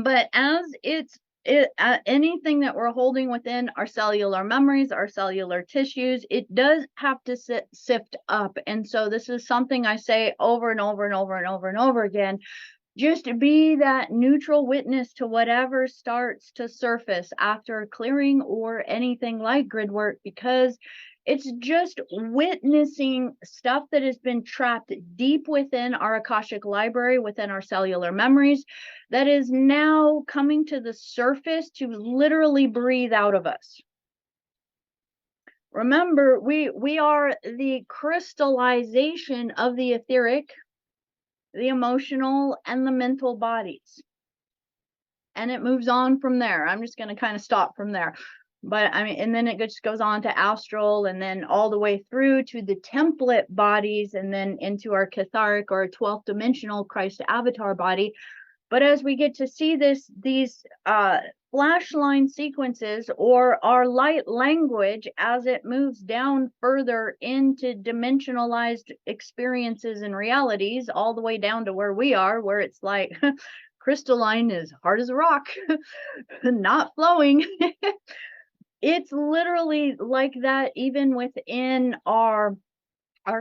But as anything that we're holding within our cellular memories, our cellular tissues, it does have to sift up. And so this is something I say over and over and over and over and over again. Just be that neutral witness to whatever starts to surface after clearing or anything like grid work, because it's just witnessing stuff that has been trapped deep within our Akashic library, within our cellular memories, that is now coming to the surface to literally breathe out of us. Remember, we are the crystallization of the etheric, the emotional, and the mental bodies. And it moves on from there. I'm just going to kind of stop from there. But I mean, and then it just goes on to astral, and then all the way through to the template bodies, and then into our catharic or 12th dimensional Christ avatar body. But as we get to see these flash line sequences, or our light language, as it moves down further into dimensionalized experiences and realities, all the way down to where we are, where it's like crystalline, as hard as a rock, not flowing. It's literally like that, even within our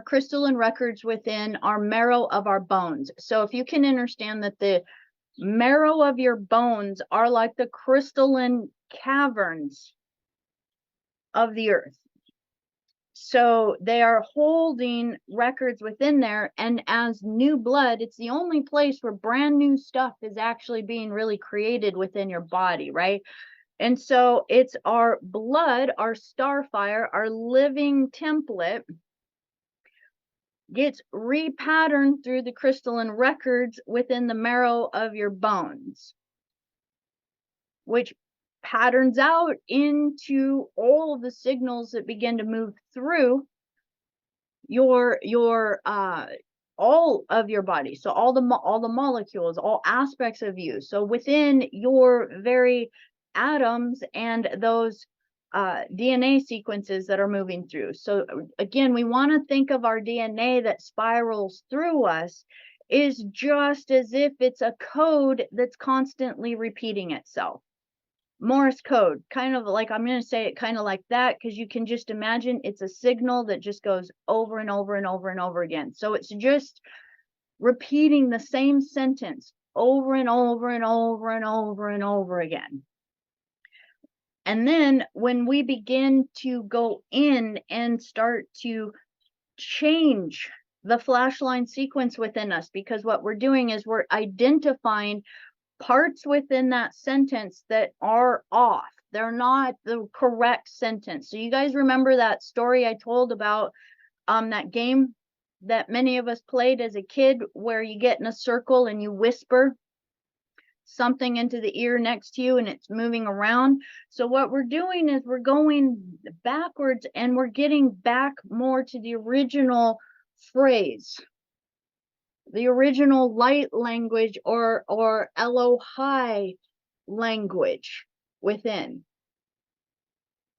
crystalline records, within our marrow of our bones. So if you can understand that the marrow of your bones are like the crystalline caverns of the earth. So they are holding records within there, and as new blood, it's the only place where brand new stuff is actually being really created within your body, right? And so it's our blood, our starfire, our living template gets repatterned through the crystalline records within the marrow of your bones, which patterns out into all of the signals that begin to move through your all of your body. So all the molecules, all aspects of you. So within your very atoms and those DNA sequences that are moving through. So again, we want to think of our DNA that spirals through us is just as if it's a code that's constantly repeating itself. Morse code, kind of like, I'm going to say it kind of like that, because you can just imagine it's a signal that just goes over and over and over and over again. So it's just repeating the same sentence over and over and over and over and over again. And then when we begin to go in and start to change the flashline sequence within us, because what we're doing is we're identifying parts within that sentence that are off. They're not the correct sentence. So you guys remember that story I told about that game that many of us played as a kid, where you get in a circle and you whisper something into the ear next to you and it's moving around. So what we're doing is we're going backwards, and we're getting back more to the original phrase, the original light language, or Elohai language within.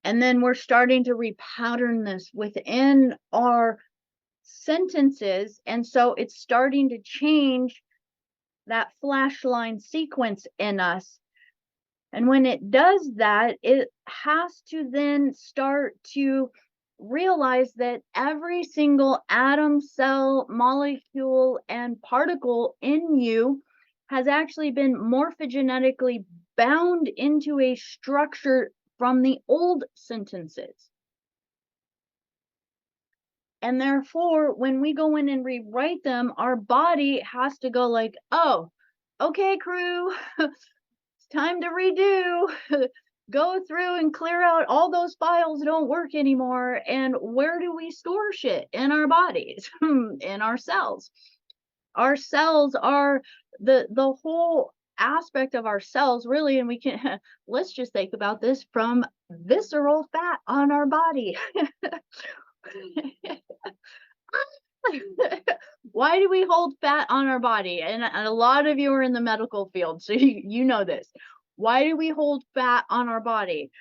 And then we're starting to repattern this within our sentences. And so it's starting to change that flashline sequence in us. And when it does that, it has to then start to realize that every single atom, cell, molecule, and particle in you has actually been morphogenetically bound into a structure from the old sentences. And therefore, when we go in and rewrite them, our body has to go like, oh, okay, crew, it's time to redo. Go through and clear out all those files that don't work anymore. And where do we store shit? In our bodies, in our cells. Our cells are the whole aspect of our cells, really. And we can, let's just think about this from visceral fat on our body. Why do we hold fat on our body? And a lot of you are in the medical field, so you know this. Why do we hold fat on our body?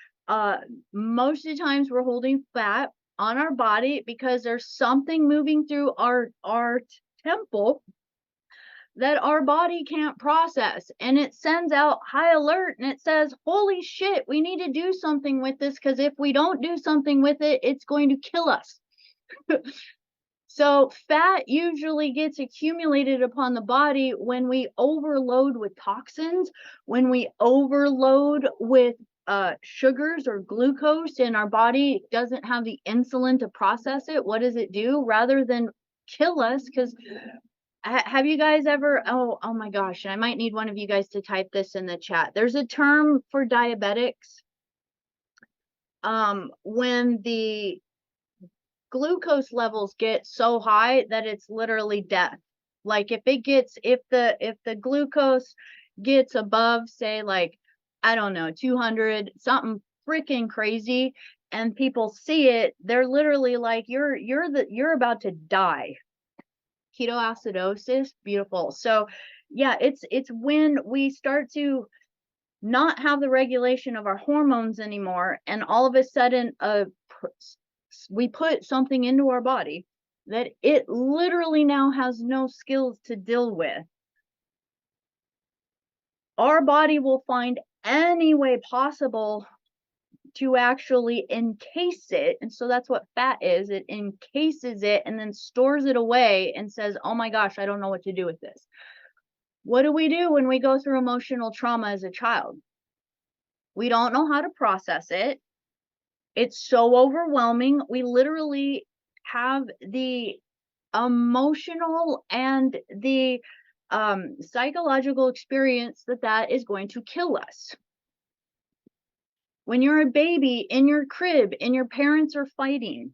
Most of the times we're holding fat on our body because there's something moving through our temple that our body can't process, and it sends out high alert and it says, holy shit, we need to do something with this, because if we don't do something with it, it's going to kill us. So fat usually gets accumulated upon the body when we overload with toxins, when we overload with sugars or glucose, and our body doesn't have the insulin to process it. What does it do? Rather than kill us, because have you guys ever, oh my gosh, I might need one of you guys to type this in the chat. There's a term for diabetics. When the glucose levels get so high that it's literally death. Like if the glucose gets above, say, like, I don't know, 200, something freaking crazy, and people see it, they're literally like, you're about to die. Ketoacidosis, beautiful. So yeah, it's when we start to not have the regulation of our hormones anymore, and all of a sudden we put something into our body that it literally now has no skills to deal with. Our body will find any way possible to actually encase it. And so that's what fat is. It encases it and then stores it away and says, oh my gosh, I don't know what to do with this. What do we do when we go through emotional trauma as a child? We don't know how to process it. It's so overwhelming. We literally have the emotional and the psychological experience that is going to kill us. When you're a baby in your crib and your parents are fighting,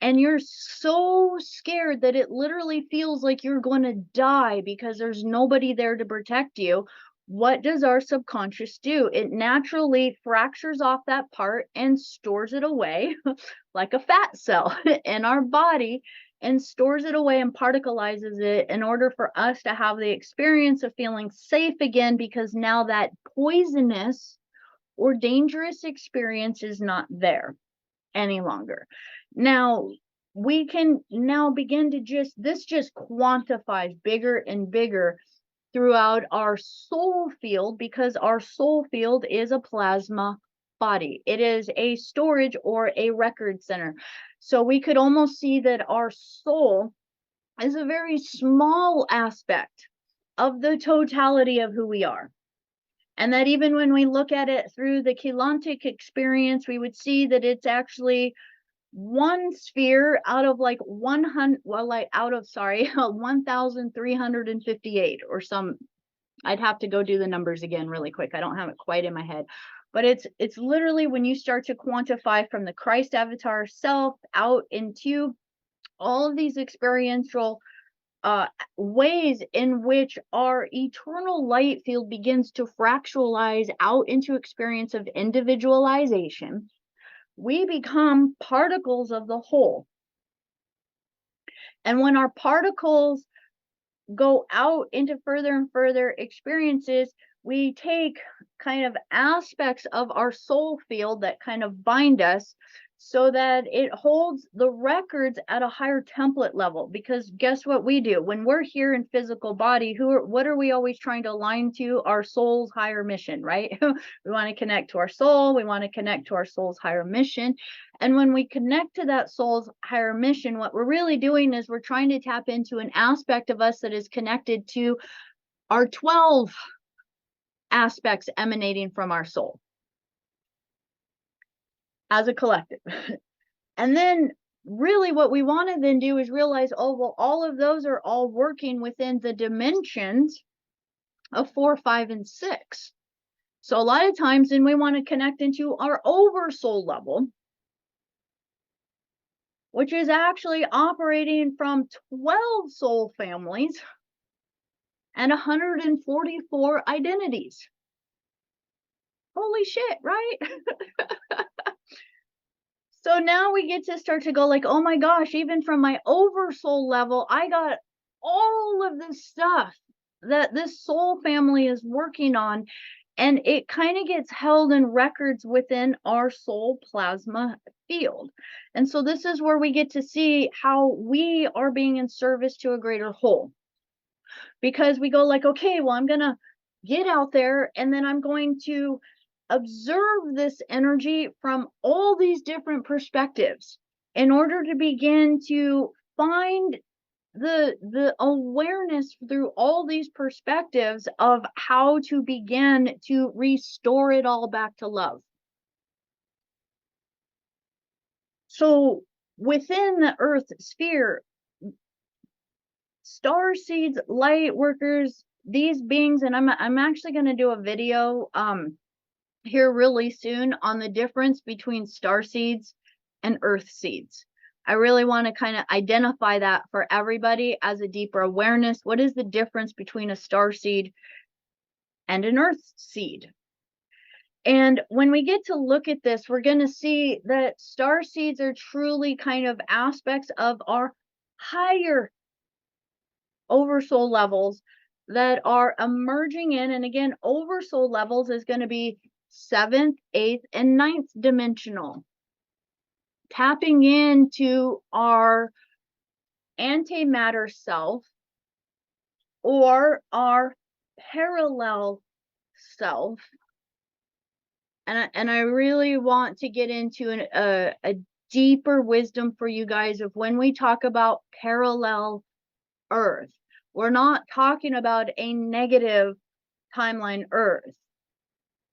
and you're so scared that it literally feels like you're going to die because there's nobody there to protect you, what does our subconscious do? It naturally fractures off that part and stores it away like a fat cell in our body, and stores it away and particleizes it in order for us to have the experience of feeling safe again, because now that poisonous or dangerous experience is not there any longer. Now, we can now begin to just quantifies bigger and bigger throughout our soul field, because our soul field is a plasma body. It is a storage or a record center. So we could almost see that our soul is a very small aspect of the totality of who we are. And that even when we look at it through the Keylontic experience, we would see that it's actually one sphere out of like 1,358 or some. I'd have to go do the numbers again really quick. I don't have it quite in my head. But it's literally when you start to quantify from the Christ avatar self out into all of these experiential ways in which our eternal light field begins to fractalize out into experience of individualization, we become particles of the whole. And when our particles go out into further and further experiences, we take kind of aspects of our soul field that kind of bind us, so that it holds the records at a higher template level. Because guess what we do when we're here in physical body? What are we always trying to align to? Our soul's higher mission, right? We want to connect to our soul. We want to connect to our soul's higher mission. And when we connect to that soul's higher mission, what we're really doing is we're trying to tap into an aspect of us that is connected to our 12 aspects emanating from our soul as a collective. And then really what we want to then do is realize, oh, well, all of those are all working within the dimensions of 4, 5, and 6. So a lot of times then we want to connect into our oversoul level, which is actually operating from 12 soul families and 144 identities. Holy shit, right? So now we get to start to go like, oh my gosh, even from my oversoul level, I got all of this stuff that this soul family is working on. And it kind of gets held in records within our soul plasma field. And so this is where we get to see how we are being in service to a greater whole. because we go like, okay, well, I'm going to get out there and then I'm going to observe this energy from all these different perspectives in order to begin to find the awareness through all these perspectives of how to begin to restore it all back to love. So within the earth sphere, star seeds, light workers, these beings, and I'm actually going to do a video here really soon on the difference between star seeds and earth seeds. I really want to kind of identify that for everybody as a deeper awareness. What is the difference between a star seed and an earth seed? And when we get to look at this, we're going to see that star seeds are truly kind of aspects of our higher oversoul levels that are emerging in. And again, oversoul levels is going to be 7th, 8th, and 9th dimensional. Tapping into our antimatter self or our parallel self. And I really want to get into a deeper wisdom for you guys of when we talk about parallel Earth. We're not talking about a negative timeline Earth.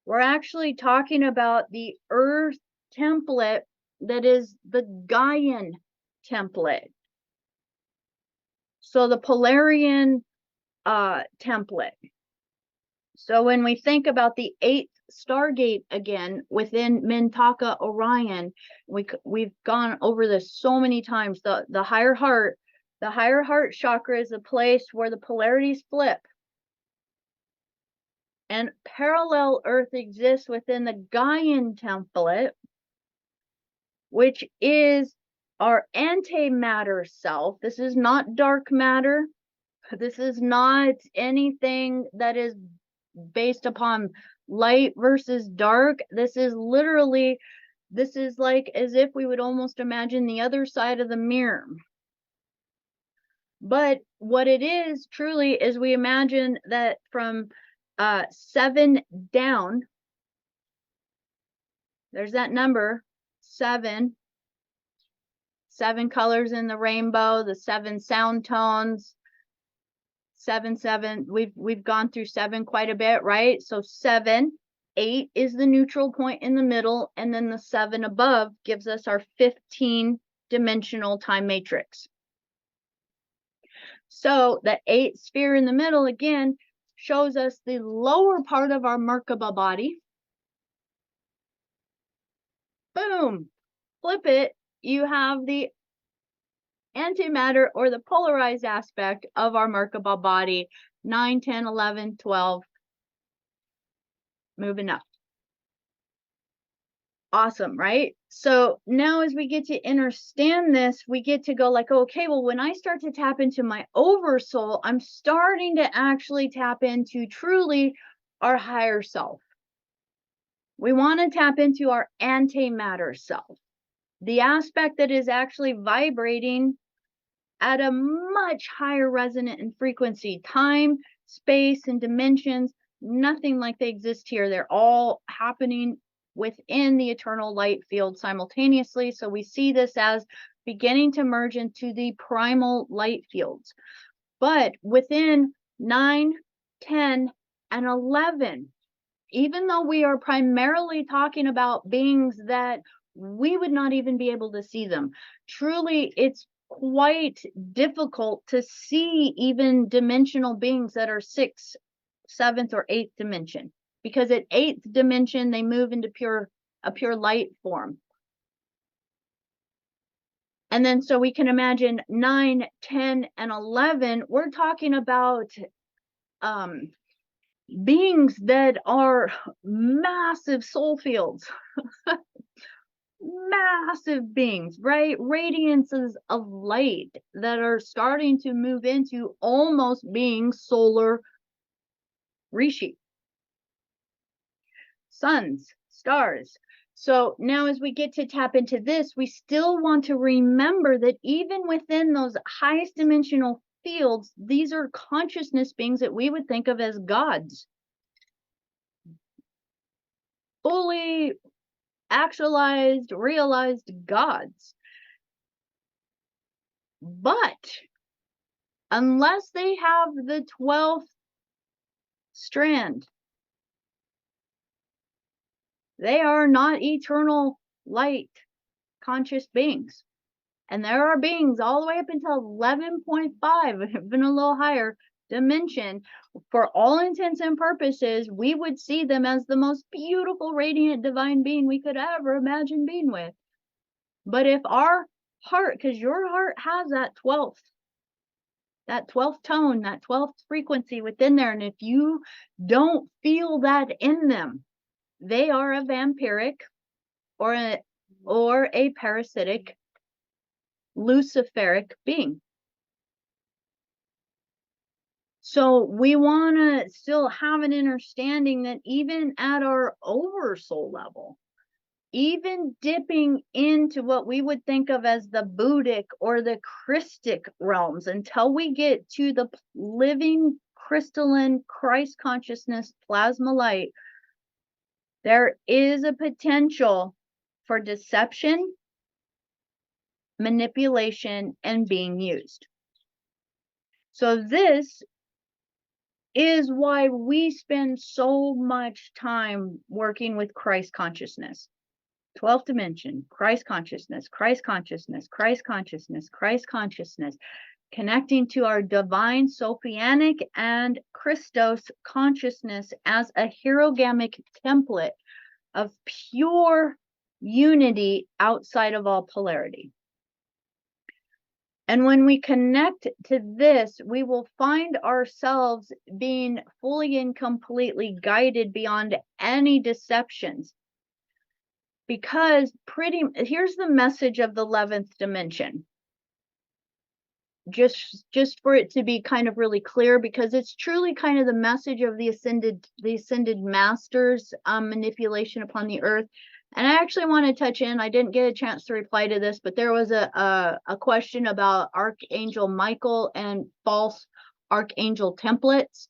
We're actually talking about the Earth template that is the Gaian template. So the Polarian template. So when we think about the 8th Stargate again within Mintaka Orion, we've gone over this so many times. The higher heart chakra is a place where the polarities flip. And parallel Earth exists within the Gaian template, which is our antimatter self. This is not dark matter. This is not anything that is based upon light versus dark. This is like as if we would almost imagine the other side of the mirror. But what it is truly is we imagine that from 7 down, there's that number 7 colors in the rainbow, the 7 sound tones, 7 we've gone through 7 quite a bit, right? So 7, 8 is the neutral point in the middle, and then the 7 above gives us our 15 dimensional time matrix. So the 8th sphere in the middle again shows us the lower part of our Merkaba body. Boom, flip it, you have the antimatter or the polarized aspect of our Merkaba body, 9, 10, 11, 12, moving up. Awesome, right? So now as we get to understand this, we get to go like, okay, well, when I start to tap into my oversoul, I'm starting to actually tap into truly our higher self. We want to tap into our antimatter self, the aspect that is actually vibrating at a much higher resonant and frequency, time, space, and dimensions, nothing like they exist here. They're all happening within the eternal light field simultaneously. So we see this as beginning to merge into the primal light fields. But within 9, 10, and 11, even though we are primarily talking about beings that we would not even be able to see them, truly it's quite difficult to see even dimensional beings that are 6th, 7th, or 8th dimension, because at 8th dimension they move into a pure light form. And then so we can imagine 9, 10, and 11, we're talking about beings that are massive soul fields. Massive beings, right? Radiances of light that are starting to move into almost being solar rishi. Suns, stars. So now as we get to tap into this, we still want to remember that even within those highest dimensional fields, these are consciousness beings that we would think of as gods. Fully actualized, realized gods. But unless they have the 12th strand, they are not eternal light conscious beings. And there are beings all the way up until 11.5, even a little higher dimension. For all intents and purposes, we would see them as the most beautiful, radiant, divine being we could ever imagine being with. But if our heart, because your heart has that 12th tone, that 12th frequency within there, and if you don't feel that in them, they are a vampiric or a parasitic luciferic being. So we want to still have an understanding that even at our oversoul level, even dipping into what we would think of as the Buddhic or the Christic realms, until we get to the living crystalline Christ consciousness plasma light, there is a potential for deception, manipulation, and being used. So this is why we spend so much time working with Christ consciousness. 12th dimension, Christ consciousness, Christ consciousness, Christ consciousness, Christ consciousness, connecting to our divine Sophianic and Christos consciousness as a hierogamic template of pure unity outside of all polarity. And when we connect to this, we will find ourselves being fully and completely guided beyond any deceptions. Because here's the message of the 11th dimension. Just for it to be kind of really clear, because it's truly kind of the message of the ascended masters manipulation upon the earth. And I actually want to touch in, I didn't get a chance to reply to this, but there was a question about Archangel Michael and false archangel templates,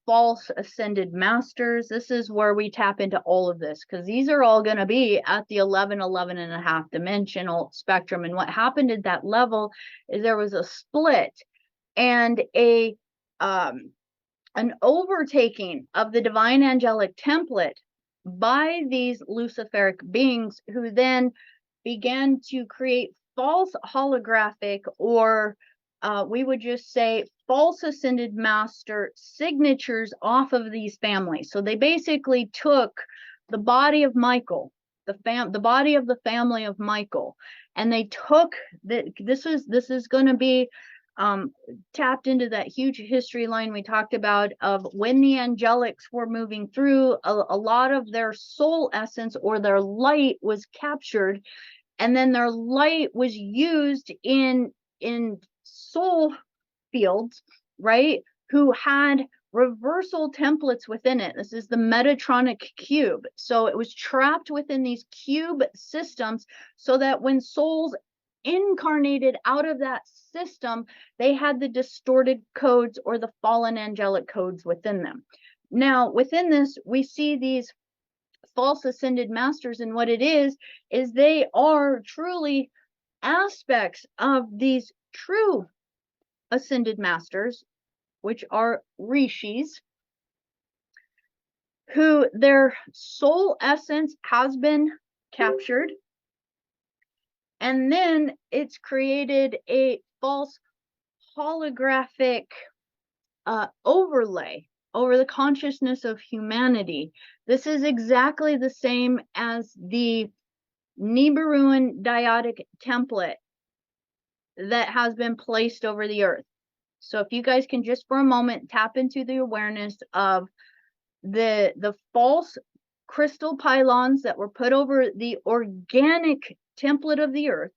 false ascended masters. This is where we tap into all of this, because these are all going to be at the 11 and a half dimensional spectrum. And what happened at that level is there was a split and an overtaking of the divine angelic template by these luciferic beings, who then began to create false holographic, or we would just say false ascended master signatures off of these families. So they basically took the body of Michael, the body of the family of Michael, and they took this is going to be tapped into that huge history line we talked about of when the angelics were moving through, a lot of their soul essence or their light was captured, and then their light was used in soul fields, right, who had reversal templates within it. This is the Metatronic cube. So it was trapped within these cube systems, so that when souls incarnated out of that system, they had the distorted codes or the fallen angelic codes within them. Now, within this, we see these false ascended masters, and what it is they are truly aspects of these true ascended masters, which are rishis, who their soul essence has been captured, and then it's created a false holographic overlay over the consciousness of humanity. This is exactly the same as the Nibiruan dyadic template that has been placed over the earth. So if you guys can just for a moment tap into the awareness of the false crystal pylons that were put over the organic template of the earth,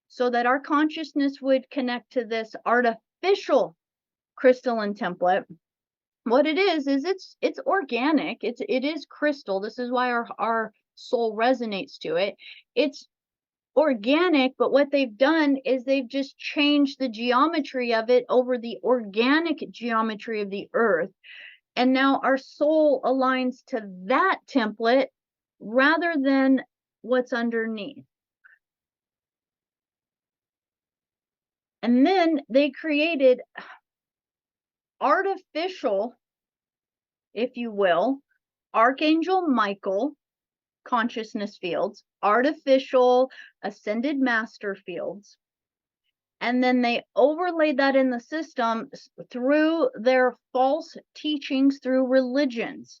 so that our consciousness would connect to this artificial crystalline template. What it is it's organic, it is crystal. This is why our soul resonates to it. It's organic, but what they've done is they've just changed the geometry of it over the organic geometry of the earth. And now our soul aligns to that template rather than what's underneath. And then they created artificial, if you will, Archangel Michael consciousness fields, artificial ascended master fields. And then they overlaid that in the system through their false teachings through religions.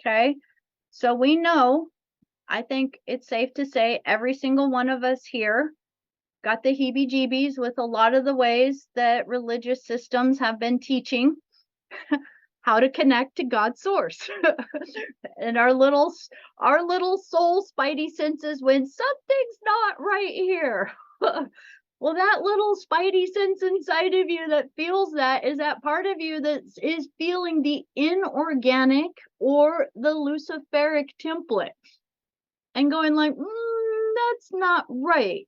Okay. So we know, I think it's safe to say every single one of us here got the heebie-jeebies with a lot of the ways that religious systems have been teaching how to connect to God's source. And our little soul spidey senses when something's not right here. Well, that little spidey sense inside of you that feels that is that part of you that is feeling the inorganic or the luciferic template and going like, that's not right.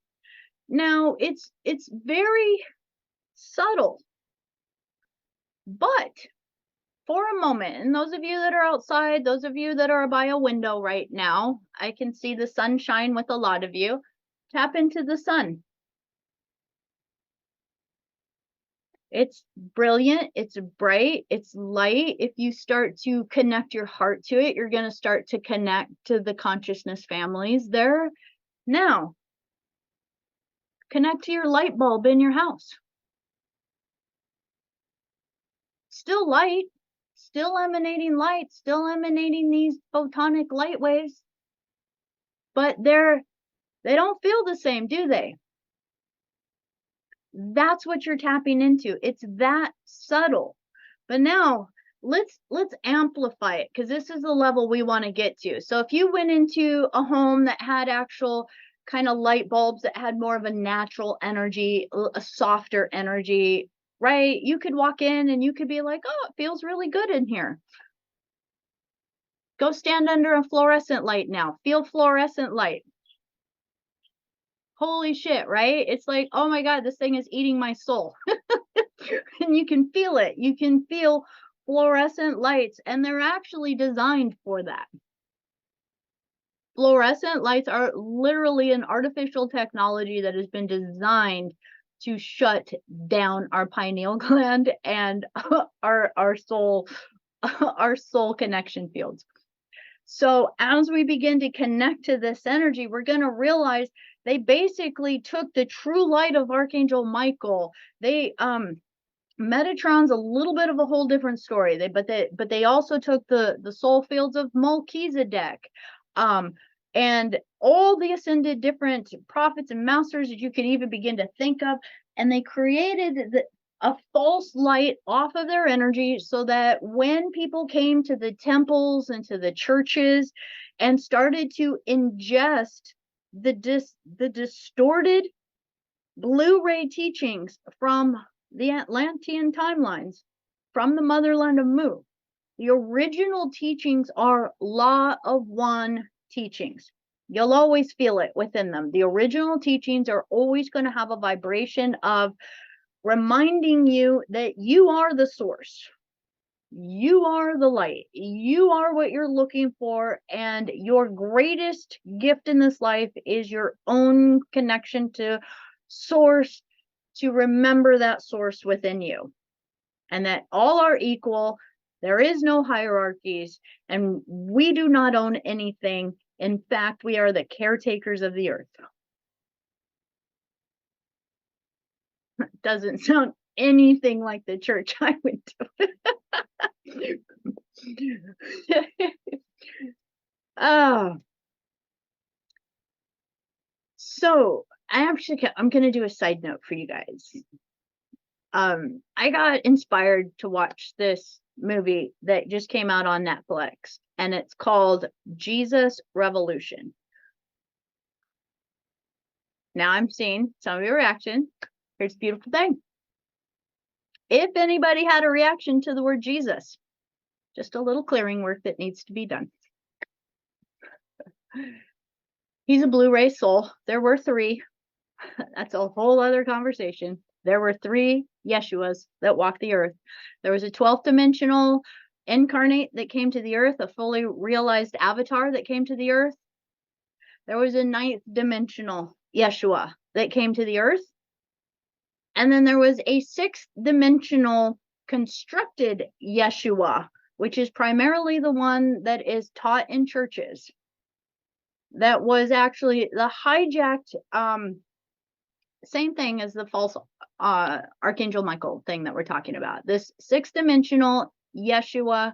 Now it's very subtle, but for a moment, and those of you that are outside, those of you that are by a window right now, I can see the sunshine with a lot of you. Tap into the sun. It's brilliant, it's bright, it's light. If you start to connect your heart to it, you're going to start to connect to the consciousness families there. Now, connect to your light bulb in your house. Still light, still emanating light, still emanating these photonic light waves, but they don't feel the same, do they? That's what you're tapping into. It's that subtle. But now let's amplify it, because this is the level we want to get to. So if you went into a home that had actual kind of light bulbs that had more of a natural energy, a softer energy, right? You could walk in and you could be like, oh, it feels really good in here. Go stand under a fluorescent light now. Feel fluorescent light. Holy shit, right? It's like, oh my God, this thing is eating my soul. And you can feel it. You can feel fluorescent lights, and they're actually designed for that. Fluorescent lights are literally an artificial technology that has been designed to shut down our pineal gland and our soul connection fields. So as we begin to connect to this energy, we're going to realize they basically took the true light of Archangel Michael. Metatron's a little bit of a whole different story. But they also took the soul fields of Melchizedek, and all the ascended different prophets and masters that you could even begin to think of, and they created a false light off of their energy, so that when people came to the temples and to the churches and started to ingest the distorted Blu-ray teachings from the Atlantean timelines, from the motherland of Mu, the original teachings are Law of One teachings. You'll always feel it within them. The original teachings are always going to have a vibration of reminding you that you are the source. You are the light. You are what you're looking for. And your greatest gift in this life is your own connection to source, to remember that source within you. And that all are equal. There is no hierarchies. And we do not own anything. In fact, we are the caretakers of the earth. Doesn't sound anything like the church I went to. Oh, so I'm going to do a side note for you guys. I got inspired to watch this movie that just came out on Netflix, and it's called Jesus Revolution. Now I'm seeing some of your reaction. Here's the beautiful thing. If anybody had a reaction to the word Jesus, just a little clearing work that needs to be done. He's a Blu-ray soul. There were 3. That's a whole other conversation. There were 3 Yeshuas that walked the earth. There was a 12th dimensional incarnate that came to the earth, a fully realized avatar that came to the earth. There was a 9th dimensional Yeshua that came to the earth. And then there was a 6th dimensional constructed Yeshua, which is primarily the one that is taught in churches. That was actually the hijacked, same thing as the false Archangel Michael thing that we're talking about. This 6th dimensional Yeshua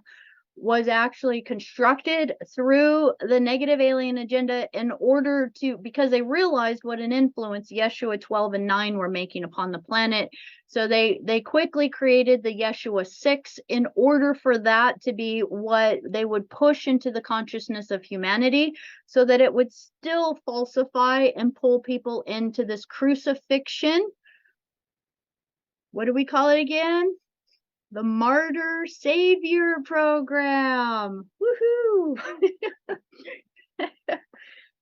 was actually constructed through the negative alien agenda in order to, because they realized what an influence Yeshua 12 and 9 were making upon the planet. So they quickly created the Yeshua 6 in order for that to be what they would push into the consciousness of humanity, so that it would still falsify and pull people into this crucifixion. What do we call it again? The Martyr Savior Program. Woohoo!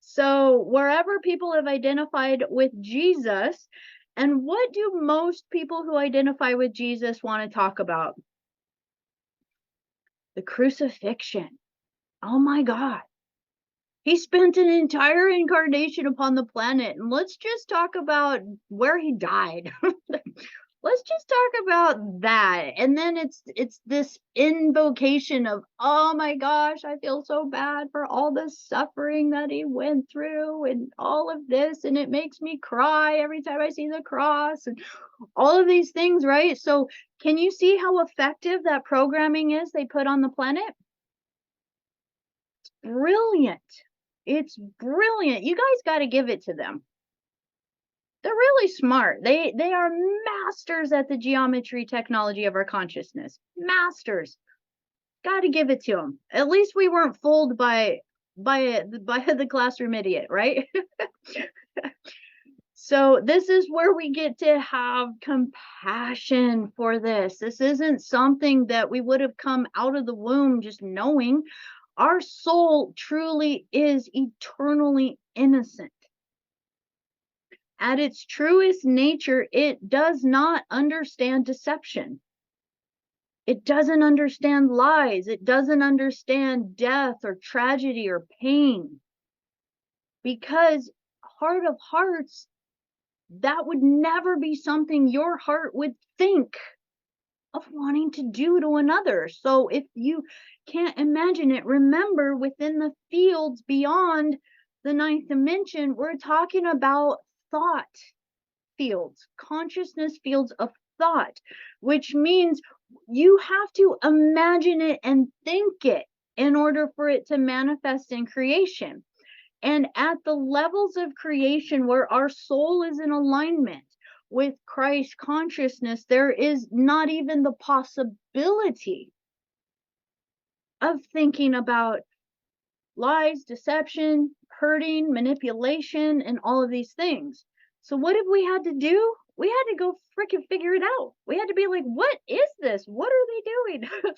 So wherever people have identified with Jesus, and what do most people who identify with Jesus want to talk about? The crucifixion. Oh my God. He spent an entire incarnation upon the planet, and let's just talk about where he died. Let's just talk about that. And then it's this invocation of, oh my gosh, I feel so bad for all the suffering that he went through and all of this, and it makes me cry every time I see the cross and all of these things, right? So can you see how effective that programming is they put on the planet? It's brilliant. It's brilliant. You guys got to give it to them. They're really smart. They are masters at the geometry technology of our consciousness. Masters. Got to give it to them. At least we weren't fooled by the classroom idiot, right? So this is where we get to have compassion for this. This isn't something that we would have come out of the womb just knowing. Our soul truly is eternally innocent. At its truest nature, it does not understand deception. It doesn't understand lies. It doesn't understand death or tragedy or pain. Because heart of hearts, that would never be something your heart would think of wanting to do to another. So if you can't imagine it, remember, within the fields beyond the 9th dimension, we're talking about thought fields, consciousness fields of thought, which means you have to imagine it and think it in order for it to manifest in creation. And at the levels of creation where our soul is in alignment with Christ consciousness, there is not even the possibility of thinking about lies, deception, hurting, manipulation, and all of these things. So what have we had to do? We had to go freaking figure it out. We had to be like, what is this? What are they doing?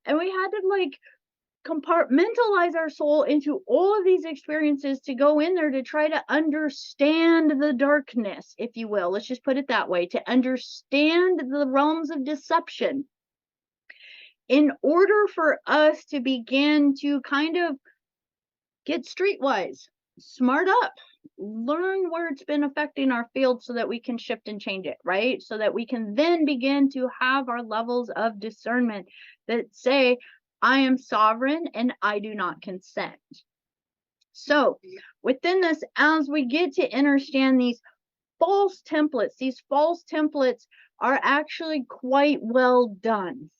And we had to like compartmentalize our soul into all of these experiences to go in there to try to understand the darkness, if you will. Let's just put it that way, to understand the realms of deception in order for us to begin to kind of get streetwise, smart up, learn where it's been affecting our field so that we can shift and change it, right? So that we can then begin to have our levels of discernment that say, I am sovereign and I do not consent. So within this, as we get to understand these false templates are actually quite well done.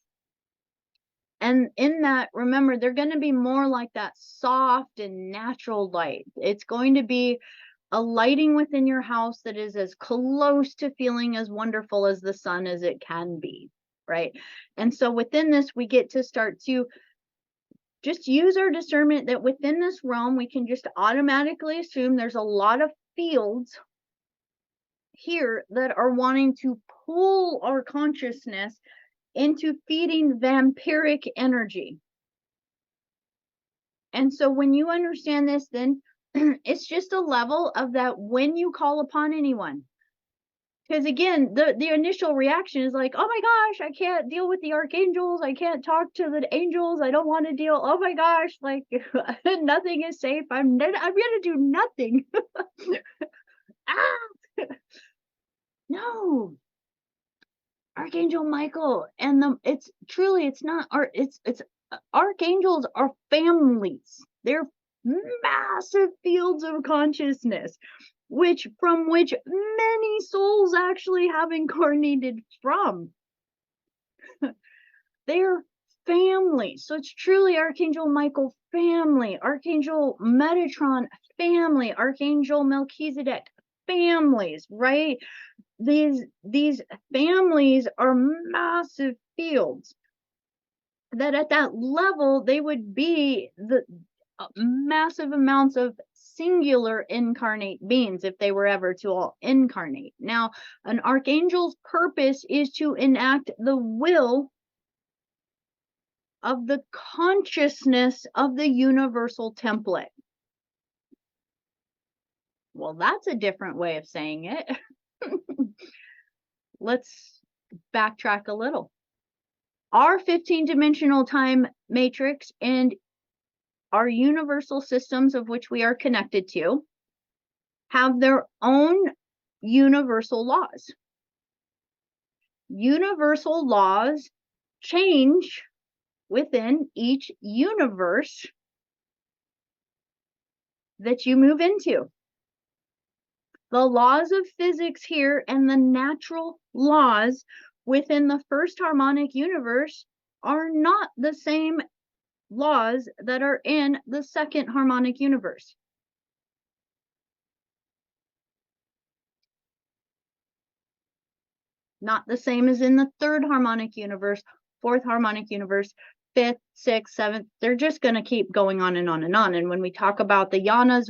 And in that, remember, they're going to be more like that soft and natural light. It's going to be a lighting within your house that is as close to feeling as wonderful as the sun as it can be, right? And so within this, we get to start to just use our discernment that within this realm, we can just automatically assume there's a lot of fields here that are wanting to pull our consciousness into feeding vampiric energy. And so when you understand this, then It's just a level of that when you call upon anyone. Because again, the initial reaction is like, oh my gosh, I can't deal with the archangels. I can't talk to the angels. I don't want to deal. Oh my gosh, like nothing is safe. I'm gonna do nothing. Ah! No, Archangel Michael and it's truly, it's not art. It's archangels are families. They're massive fields of consciousness from which many souls actually have incarnated from. They're families. So it's truly Archangel Michael family, Archangel Metatron family, Archangel Melchizedek families, right? These families are massive fields that at that level they would be the massive amounts of singular incarnate beings if they were ever to all incarnate. Now, an archangel's purpose is to enact the will of the consciousness of the universal template. Well, that's a different way of saying it. Let's backtrack a little. Our 15-dimensional time matrix and our universal systems of which we are connected to have their own universal laws. Universal laws change within each universe that you move into. The laws of physics here and the natural laws within the first harmonic universe are not the same laws that are in the second harmonic universe. Not the same as in the third harmonic universe, fourth harmonic universe, fifth, sixth, seventh. They're just going to keep going on and on and on. And when we talk about the yanas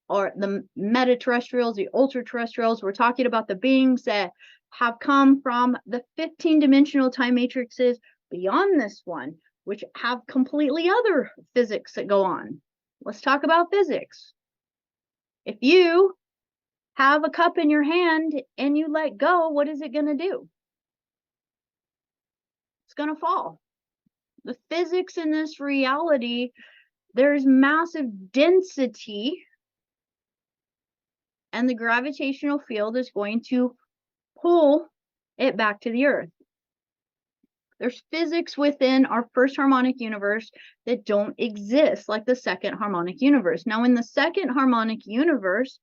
or the metaterrestrials, the ultra-terrestrials, we're talking about the beings that have come from the 15-dimensional time matrices beyond this one, which have completely other physics that go on. Let's talk about physics. If you have a cup in your hand and you let go, what is it going to do? It's going to fall. The physics in this reality, there's massive density, and the gravitational field is going to pull it back to the earth. There's physics within our first harmonic universe that don't exist like the second harmonic universe. Now, in the second harmonic universe,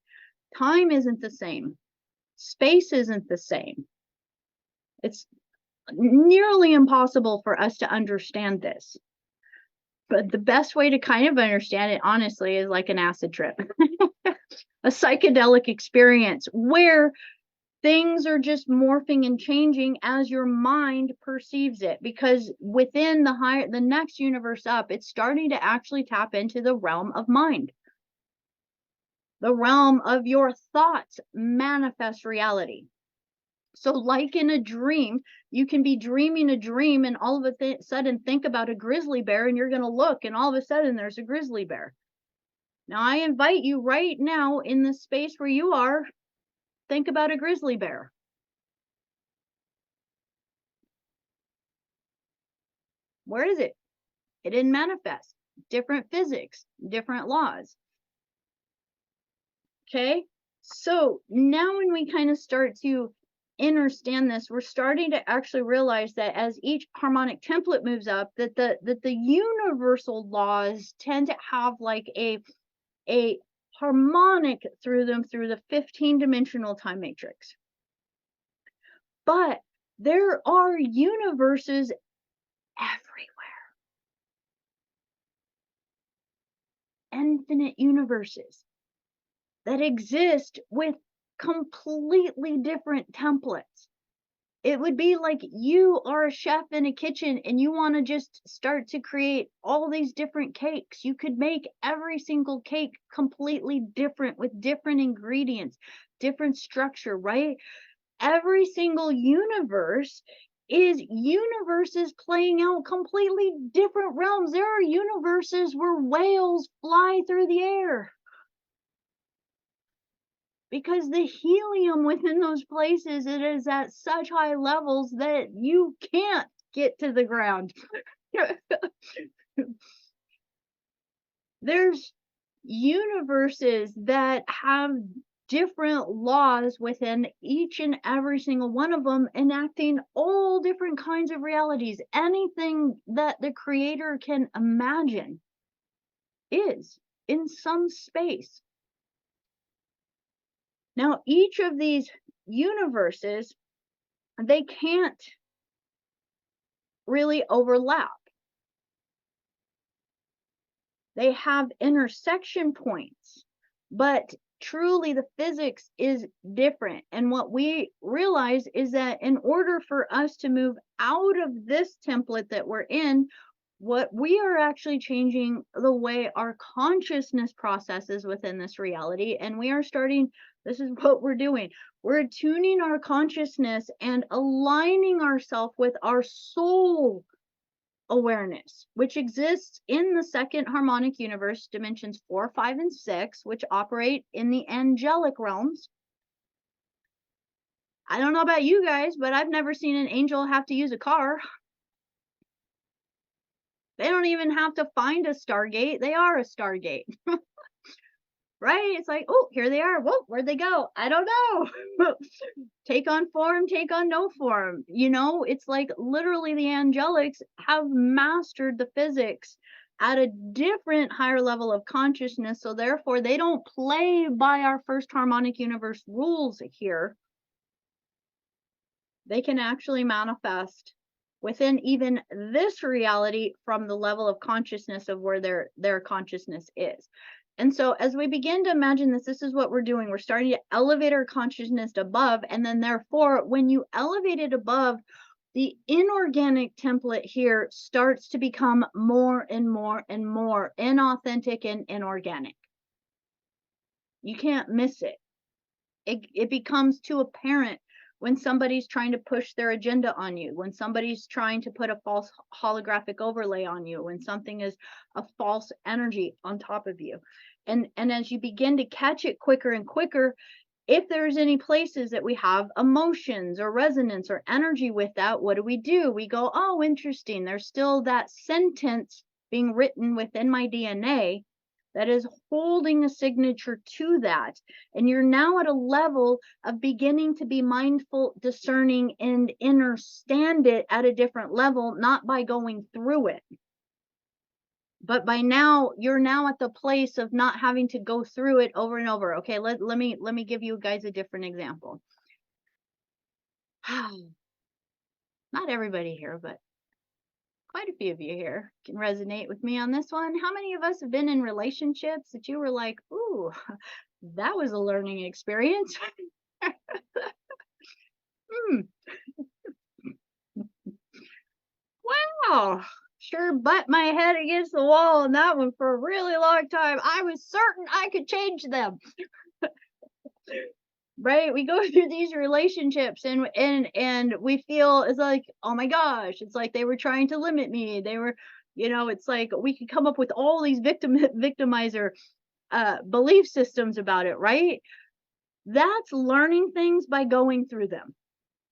time isn't the same. Space isn't the same. It's nearly impossible for us to understand this. But the best way to kind of understand it, honestly, is like an acid trip, a psychedelic experience where things are just morphing and changing as your mind perceives it, because within the next universe up, it's starting to actually tap into the realm of mind. The realm of your thoughts manifest reality. So like in a dream, you can be dreaming a dream and all of a sudden think about a grizzly bear, and you're going to look and all of a sudden there's a grizzly bear. Now I invite you right now in the space where you are, think about a grizzly bear. Where is it? It didn't manifest. Different physics, different laws. Okay, so now when we kind of start to understand this, we're starting to actually realize that as each harmonic template moves up, that the universal laws tend to have like a harmonic through them through the 15-dimensional time matrix. But there are universes everywhere. Infinite universes that exist with completely different templates. It would be like you are a chef in a kitchen and you want to just start to create all these different cakes. You could make every single cake completely different with different ingredients, different structure, right? Every single universe is universes playing out completely different realms. There are universes where whales fly through the air because the helium within those places, it is at such high levels that you can't get to the ground. There's universes that have different laws within each and every single one of them, enacting all different kinds of realities. Anything that the creator can imagine is in some space. Now, each of these universes, they can't really overlap. They have intersection points, but truly the physics is different. And what we realize is that in order for us to move out of this template that we're in, what we are actually changing the way our consciousness processes within this reality. And we are starting, this is what we're doing. We're tuning our consciousness and aligning ourselves with our soul awareness, which exists in the second harmonic universe, dimensions 4, 5, and 6, which operate in the angelic realms. I don't know about you guys, but I've never seen an angel have to use a car. They don't even have to find a Stargate. They are a Stargate. Right? It's like, oh, here they are. Whoa, where'd they go? I don't know. Take on form, take on no form. You know, it's like literally the angelics have mastered the physics at a different higher level of consciousness. So therefore, they don't play by our first harmonic universe rules here. They can actually manifest within even this reality from the level of consciousness of where their consciousness is. And so as we begin to imagine this is what we're doing. We're starting to elevate our consciousness above. And then therefore, when you elevate it above, the inorganic template here starts to become more and more and more inauthentic and inorganic. You can't miss it. It becomes too apparent when somebody's trying to push their agenda on you, when somebody's trying to put a false holographic overlay on you, when something is a false energy on top of you. And as you begin to catch it quicker and quicker, if there's any places that we have emotions or resonance or energy with that, what do? We go, oh, interesting. There's still that sentence being written within my DNA that is holding a signature to that. And you're now at a level of beginning to be mindful, discerning, and understand it at a different level, not by going through it. But by now, you're now at the place of not having to go through it over and over. Okay, let me give you guys a different example. Not everybody here, but quite a few of you here can resonate with me on this one. How many of us have been in relationships that you were like, ooh, that was a learning experience? Wow, sure butt my head against the wall on that one for a really long time. I was certain I could change them. Right? We go through these relationships and we feel it's like, oh my gosh, it's like they were trying to limit me. They were, it's like we could come up with all these victimizer belief systems about it, right? That's learning things by going through them.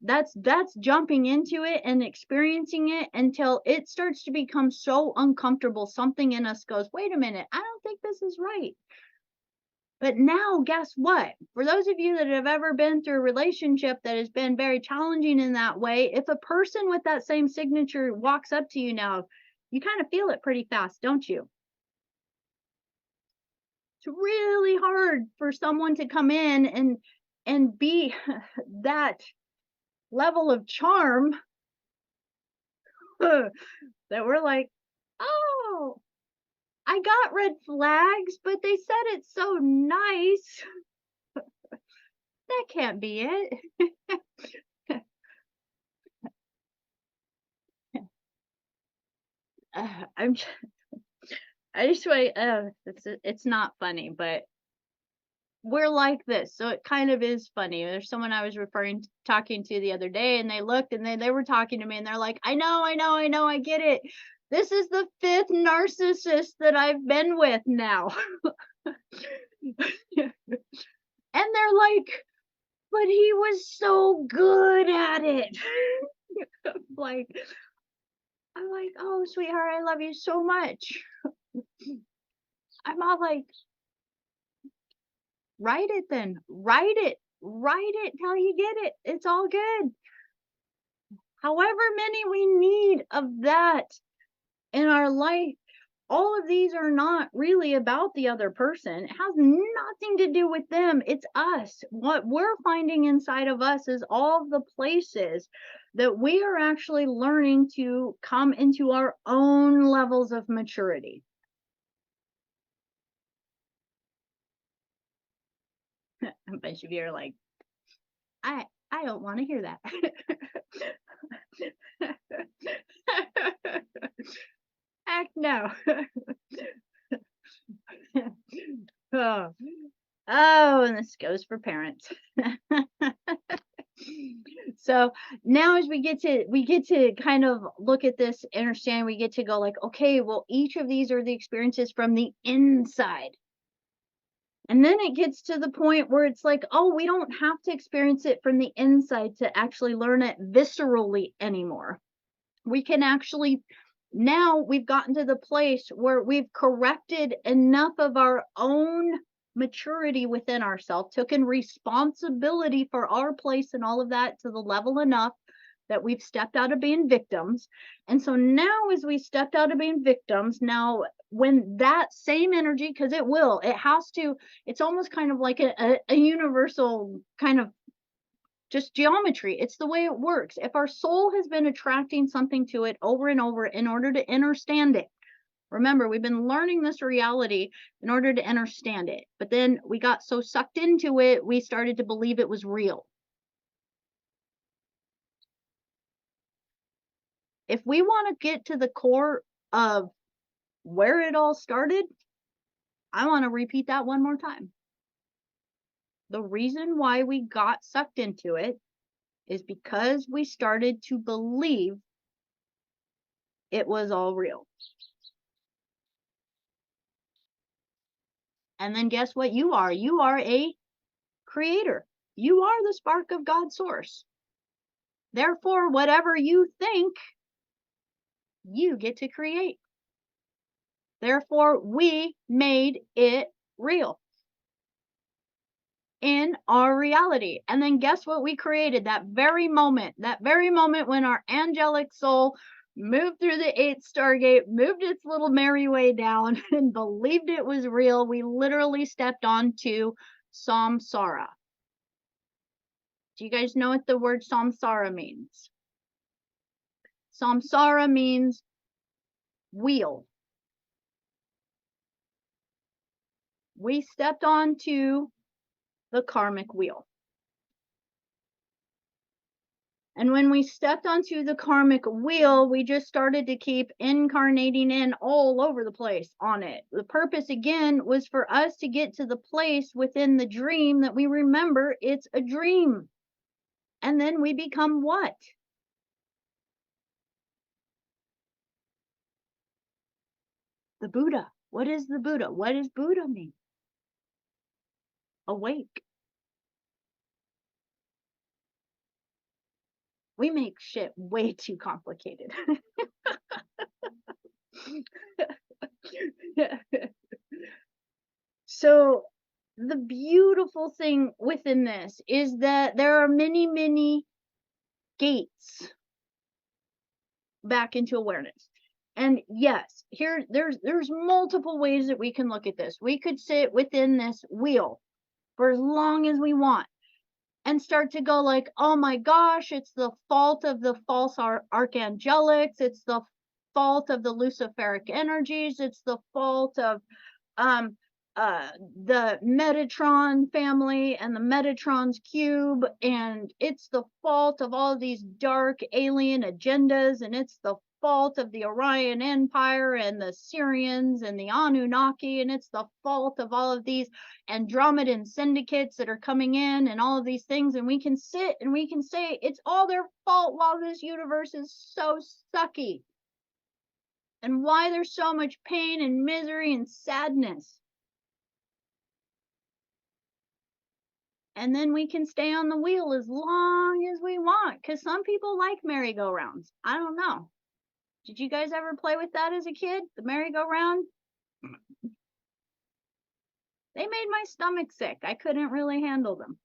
That's jumping into it and experiencing it until it starts to become so uncomfortable. Something in us goes, wait a minute, I don't think this is right. But now, guess what? For those of you that have ever been through a relationship that has been very challenging in that way, if a person with that same signature walks up to you now, you kind of feel it pretty fast, don't you? It's really hard for someone to come in and be that level of charm that we're like, oh, I got red flags, but they said it's so nice. That can't be it. I'm I just wait. It's not funny, but we're like this. So it kind of is funny. There's someone I was talking to the other day, and they looked and they were talking to me, and they're like, I know, I get it. This is the 5th narcissist that I've been with now. And they're like, but he was so good at it. like, I'm like, oh, sweetheart, I love you so much. I'm all like, write it then. Write it till you get it. It's all good. However many we need of that in our life, all of these are not really about the other person. It has nothing to do with them. It's us. What we're finding inside of us is all the places that we are actually learning to come into our own levels of maturity. A bunch of you are like, I don't want to hear that. Heck no. oh. And this goes for parents. So now as we get to kind of look at this, understand, we get to go like, okay, well, each of these are the experiences from the inside. And then it gets to the point where it's like, oh, we don't have to experience it from the inside to actually learn it viscerally anymore. We can actually, now we've gotten to the place where we've corrected enough of our own maturity within ourselves, taken responsibility for our place and all of that to the level enough that we've stepped out of being victims. And so now, as we stepped out of being victims, now when that same energy, because it has to, it's almost kind of like a universal kind of just geometry. It's the way it works. If our soul has been attracting something to it over and over in order to understand it, remember, we've been learning this reality in order to understand it. But then we got so sucked into it, we started to believe it was real. If we want to get to the core of where it all started, I want to repeat that one more time. The reason why we got sucked into it is because we started to believe it was all real. And then guess what you are? You are a creator. You are the spark of God's source. Therefore, whatever you think, you get to create. Therefore, we made it real in our reality. And then guess what we created? That very moment when our angelic soul moved through the 8th stargate, moved its little merry way down and believed it was real, we literally stepped onto samsara. Do you guys know what the word samsara means? Samsara means wheel. We stepped onto the karmic wheel. And when we stepped onto the karmic wheel, we just started to keep incarnating in all over the place on it. The purpose, again, was for us to get to the place within the dream that we remember it's a dream. And then we become what? The Buddha. What is the Buddha? What does Buddha mean? Awake. We make shit way too complicated. So the beautiful thing within this is that there are many, many gates back into awareness. And yes, there's multiple ways that we can look at this. We could sit within this wheel for as long as we want and start to go like, oh my gosh, it's the fault of the false archangelics. It's the fault of the Luciferic energies. It's the fault of the Metatron family and the Metatron's cube. And it's the fault of all these dark alien agendas. And it's the fault of the Orion Empire and the Syrians and the Anunnaki, and it's the fault of all of these Andromedan syndicates that are coming in and all of these things, and we can sit and we can say it's all their fault while this universe is so sucky, and why there's so much pain and misery and sadness. And then we can stay on the wheel as long as we want, because some people like merry-go-rounds. I don't know. Did you guys ever play with that as a kid? The merry-go-round? They made my stomach sick. I couldn't really handle them.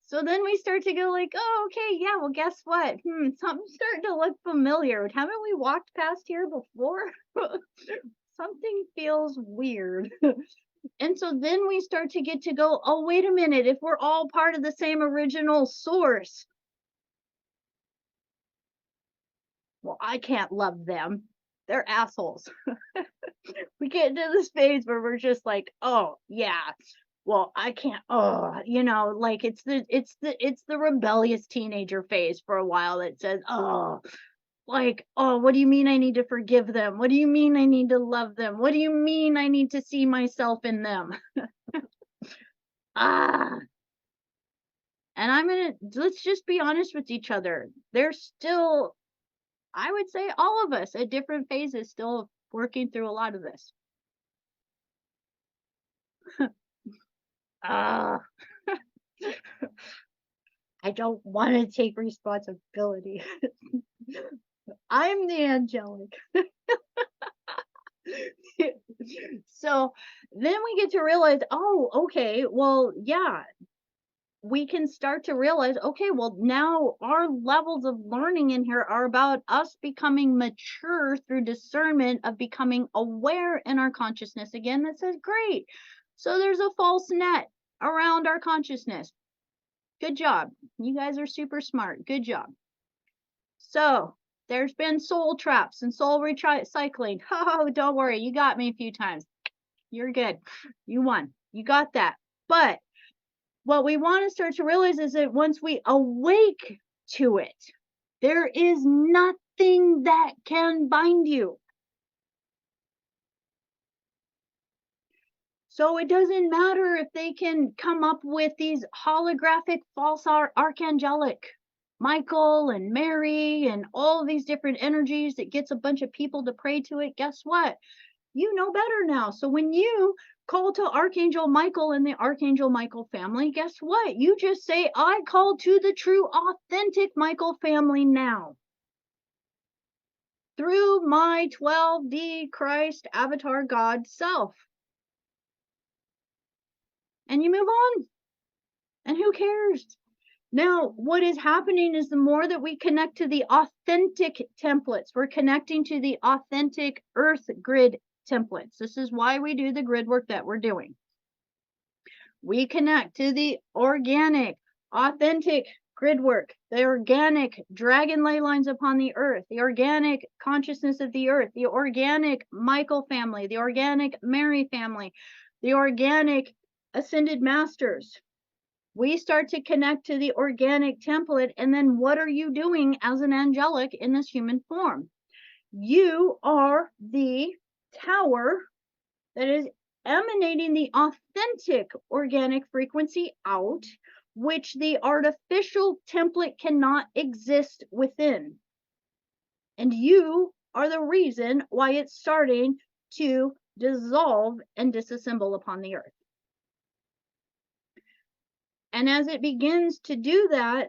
So then we start to go like, oh, okay, yeah, well, guess what? Something's starting to look familiar. Haven't we walked past here before? Something feels weird. And so then we start to get to go, oh, wait a minute, if we're all part of the same original source, well, I can't love them. They're assholes. We get into this phase where we're just like, oh, yeah, well, I can't, like it's the rebellious teenager phase for a while that says, oh, like, oh, what do you mean I need to forgive them? What do you mean I need to love them? What do you mean I need to see myself in them? And let's just be honest with each other. There's still, I would say all of us at different phases still working through a lot of this. I don't want to take responsibility. I'm the angelic. So then we get to realize, oh, okay, well, yeah, we can start to realize, okay, well, now our levels of learning in here are about us becoming mature through discernment of becoming aware in our consciousness again. That says, great. So there's a false net around our consciousness. Good job. You guys are super smart. Good job. So there's been soul traps and soul recycling. Oh, don't worry. You got me a few times. You're good. You won. You got that. But what we want to start to realize is that once we awake to it, there is nothing that can bind you. So it doesn't matter if they can come up with these holographic false archangelic Michael and Mary and all these different energies that gets a bunch of people to pray to it. Guess what? You know better now. So when you call to Archangel Michael and the Archangel Michael family, guess what? You just say, I call to the true, authentic Michael family now. Through my 12D Christ avatar God self. And you move on. And who cares? Now, what is happening is the more that we connect to the authentic templates, we're connecting to the authentic earth grid templates. This is why we do the grid work that we're doing. We connect to the organic, authentic grid work, the organic dragon ley lines upon the earth, the organic consciousness of the earth, the organic Michael family, the organic Mary family, the organic ascended masters. We start to connect to the organic template, and then what are you doing as an angelic in this human form? You are the tower that is emanating the authentic organic frequency out, which the artificial template cannot exist within. And you are the reason why it's starting to dissolve and disassemble upon the earth. And as it begins to do that,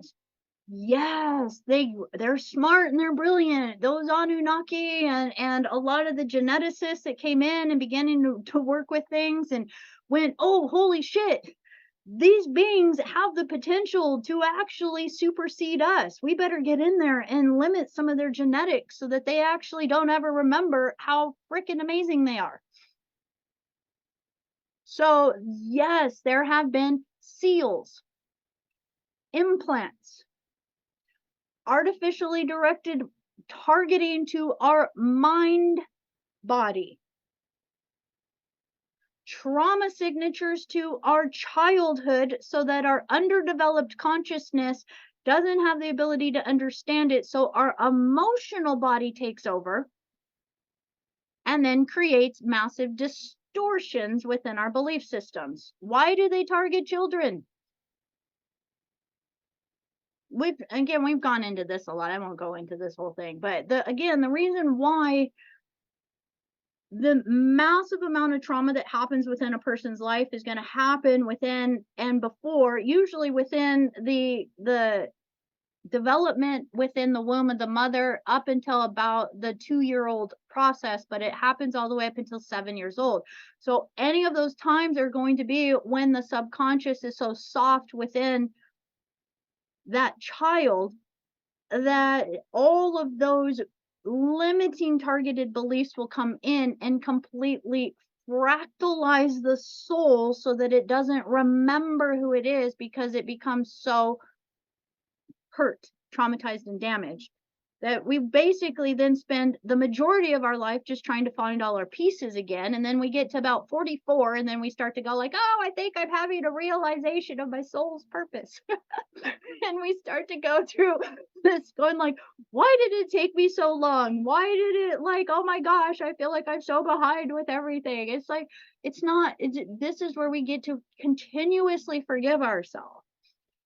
yes, they're smart and they're brilliant. Those Anunnaki and a lot of the geneticists that came in and beginning to work with things and went, oh, holy shit, these beings have the potential to actually supersede us. We better get in there and limit some of their genetics so that they actually don't ever remember how freaking amazing they are. So yes, there have been seals, implants, artificially directed targeting to our mind body, trauma signatures to our childhood so that our underdeveloped consciousness doesn't have the ability to understand it. So our emotional body takes over and then creates massive distortions within our belief systems. Why do they target children? We've gone into this a lot. I won't go into this whole thing, but the reason why the massive amount of trauma that happens within a person's life is going to happen within and before, usually within the development within the womb of the mother up until about the 2-year-old process, but it happens all the way up until 7 years old. So any of those times are going to be when the subconscious is so soft within that child that all of those limiting targeted beliefs will come in and completely fractalize the soul so that it doesn't remember who it is because it becomes so hurt, traumatized, and damaged that we basically then spend the majority of our life just trying to find all our pieces again. And then we get to about 44 and then we start to go like, oh, I think I'm having a realization of my soul's purpose. And we start to go through this going like, why did it take me so long? Why did it like, oh my gosh, I feel like I'm so behind with everything. It's like, it's not, this is where we get to continuously forgive ourselves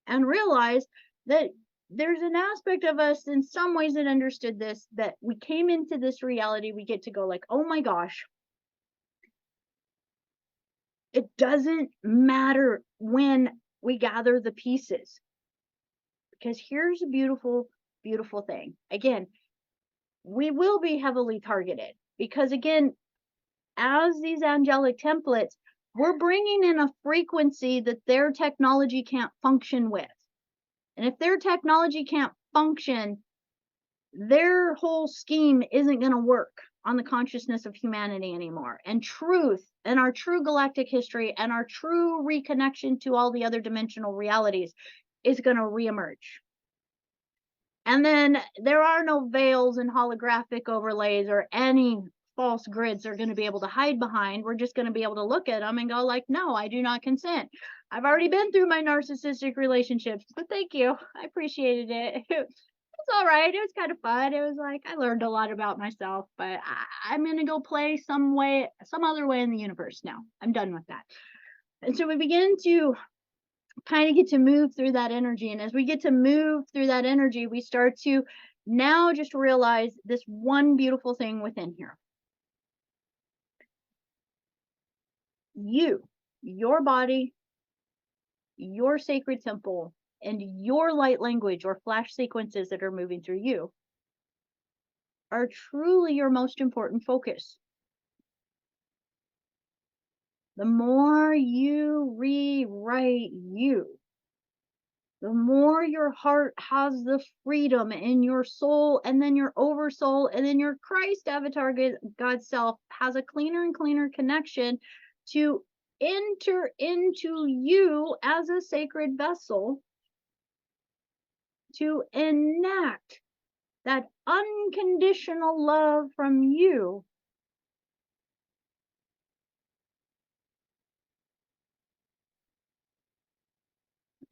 and realize that there's an aspect of us in some ways that understood this, that we came into this reality, we get to go like, oh my gosh, it doesn't matter when we gather the pieces. Because here's a beautiful, beautiful thing. Again, we will be heavily targeted because again, as these angelic templates, we're bringing in a frequency that their technology can't function with. And if their technology can't function, their whole scheme isn't going to work on the consciousness of humanity anymore. And truth and our true galactic history and our true reconnection to all the other dimensional realities is going to reemerge. And then there are no veils and holographic overlays or any false grids are going to be able to hide behind. We're just going to be able to look at them and go like, no, I do not consent. I've already been through my narcissistic relationships, but thank you. I appreciated it. It's all right. It was kind of fun. It was like I learned a lot about myself, but I'm going to go play some other way in the universe now. I'm done with that. And so we begin to kind of get to move through that energy. And as we get to move through that energy, we start to now just realize this one beautiful thing within here. Your body, your sacred temple, and your light language or flash sequences that are moving through you are truly your most important focus. The more you rewrite you, the more your heart has the freedom in your soul, and then your oversoul, and then your Christ avatar, God self, has a cleaner and cleaner connection to enter into you as a sacred vessel to enact that unconditional love from you.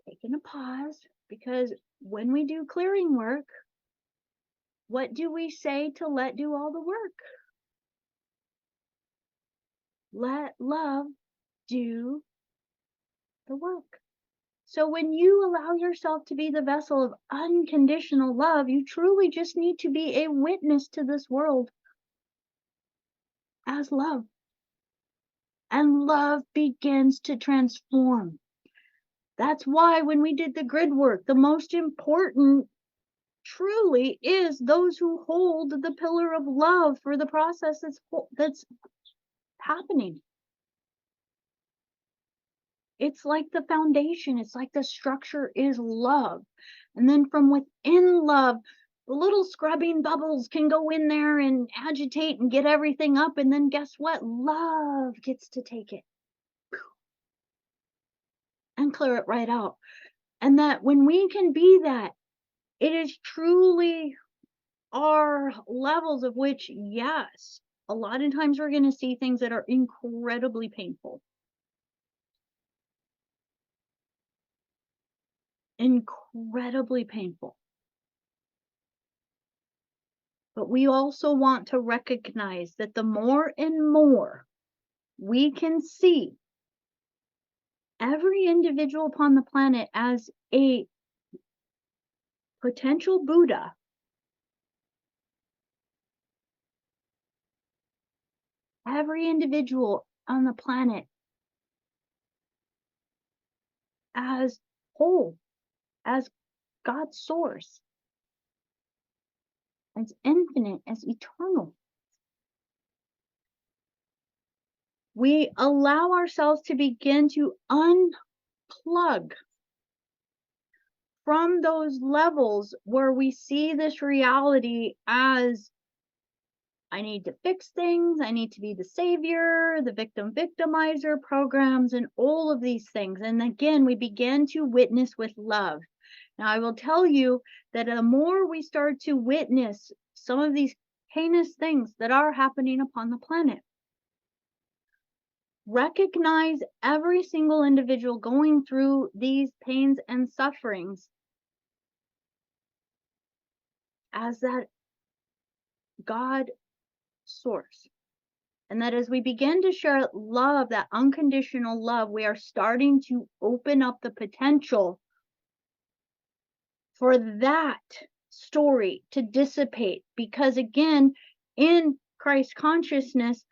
Taking a pause, because when we do clearing work, what do we say to let do all the work? Let love do the work. So when you allow yourself to be the vessel of unconditional love, you truly just need to be a witness to this world as love. And love begins to transform. That's why when we did the grid work, the most important truly is those who hold the pillar of love for the process that's happening. It's like the foundation, it's like the structure is love. And then from within love, the little scrubbing bubbles can go in there and agitate and get everything up. And then guess what? Love gets to take it and clear it right out. And that when we can be that, it is truly our levels of which, yes, a lot of times we're going to see things that are incredibly painful. incredibly painful. But we also want to recognize that the more and more we can see every individual upon the planet as a potential Buddha, every individual on the planet as whole, as God's source, as infinite, as eternal. We allow ourselves to begin to unplug from those levels where we see this reality as I need to fix things, I need to be the savior, the victim victimizer programs, and all of these things. And again, we begin to witness with love. Now, I will tell you that the more we start to witness some of these heinous things that are happening upon the planet, recognize every single individual going through these pains and sufferings as that God source. And that as we begin to share love, that unconditional love, we are starting to open up the potential for that story to dissipate. Because again, in Christ consciousness,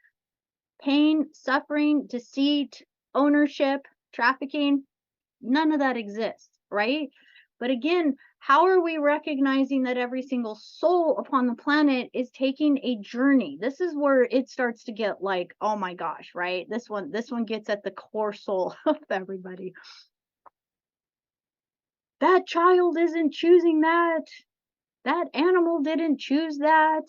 pain, suffering, deceit, ownership, trafficking, none of that exists, right? But again, how are we recognizing that every single soul upon the planet is taking a journey? This is where it starts to get like, oh my gosh, right? This one gets at the core soul of everybody. That child isn't choosing that. That animal didn't choose that.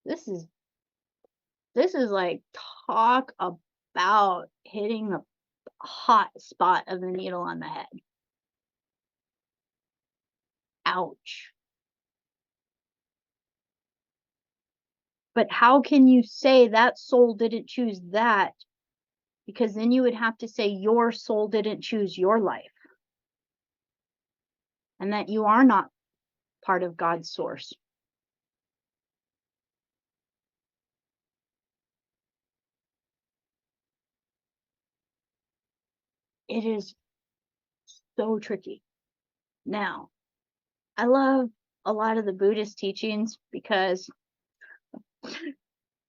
This is like talk about hitting the hot spot of the needle on the head. Ouch. But how can you say that soul didn't choose that? Because then you would have to say your soul didn't choose your life. And that you are not part of God's source. It is so tricky. Now, I love a lot of the Buddhist teachings because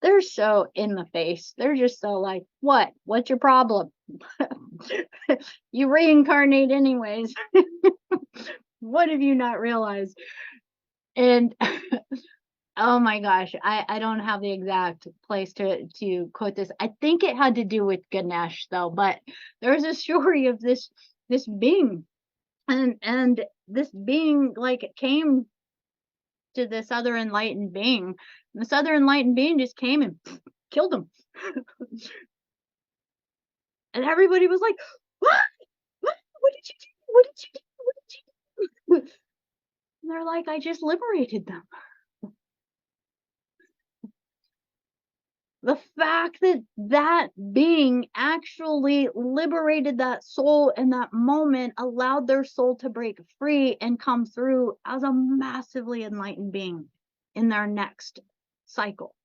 they're so in the face. They're just so like, what? What's your problem? You reincarnate anyways. What have you not realized? And oh my gosh, I don't have the exact place to quote this. I think it had to do with Ganesh though, but there's a story of this being, and this being like came to this other enlightened being. And this other enlightened being just came and killed him. And everybody was like, what? What did you do? What did you do? What did you do? And they're like, I just liberated them. The fact that that being actually liberated that soul in that moment allowed their soul to break free and come through as a massively enlightened being in their next cycle.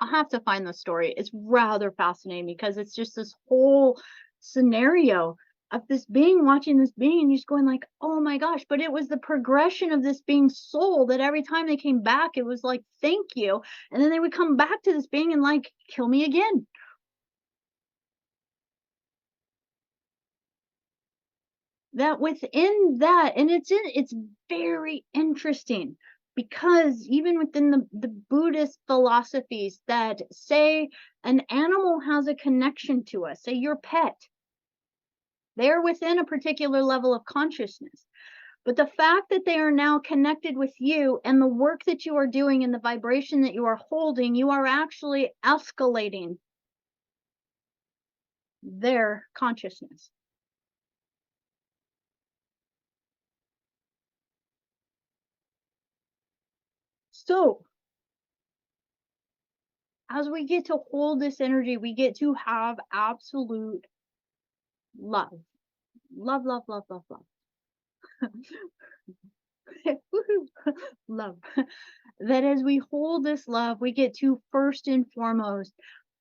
I'll have to find the story. It's rather fascinating because it's just this whole scenario of this being watching this being and just going like, oh my gosh. But it was the progression of this being's soul that every time they came back, it was like, thank you. And then they would come back to this being and like, kill me again. That within that, and it's very interesting because even within the Buddhist philosophies that say an animal has a connection to us, say your pet, they're within a particular level of consciousness. But the fact that they are now connected with you and the work that you are doing and the vibration that you are holding, you are actually escalating their consciousness. So, as we get to hold this energy, we get to have absolute love. Love, love, love, love, love. Woohoo. Love. That as we hold this love, we get to first and foremost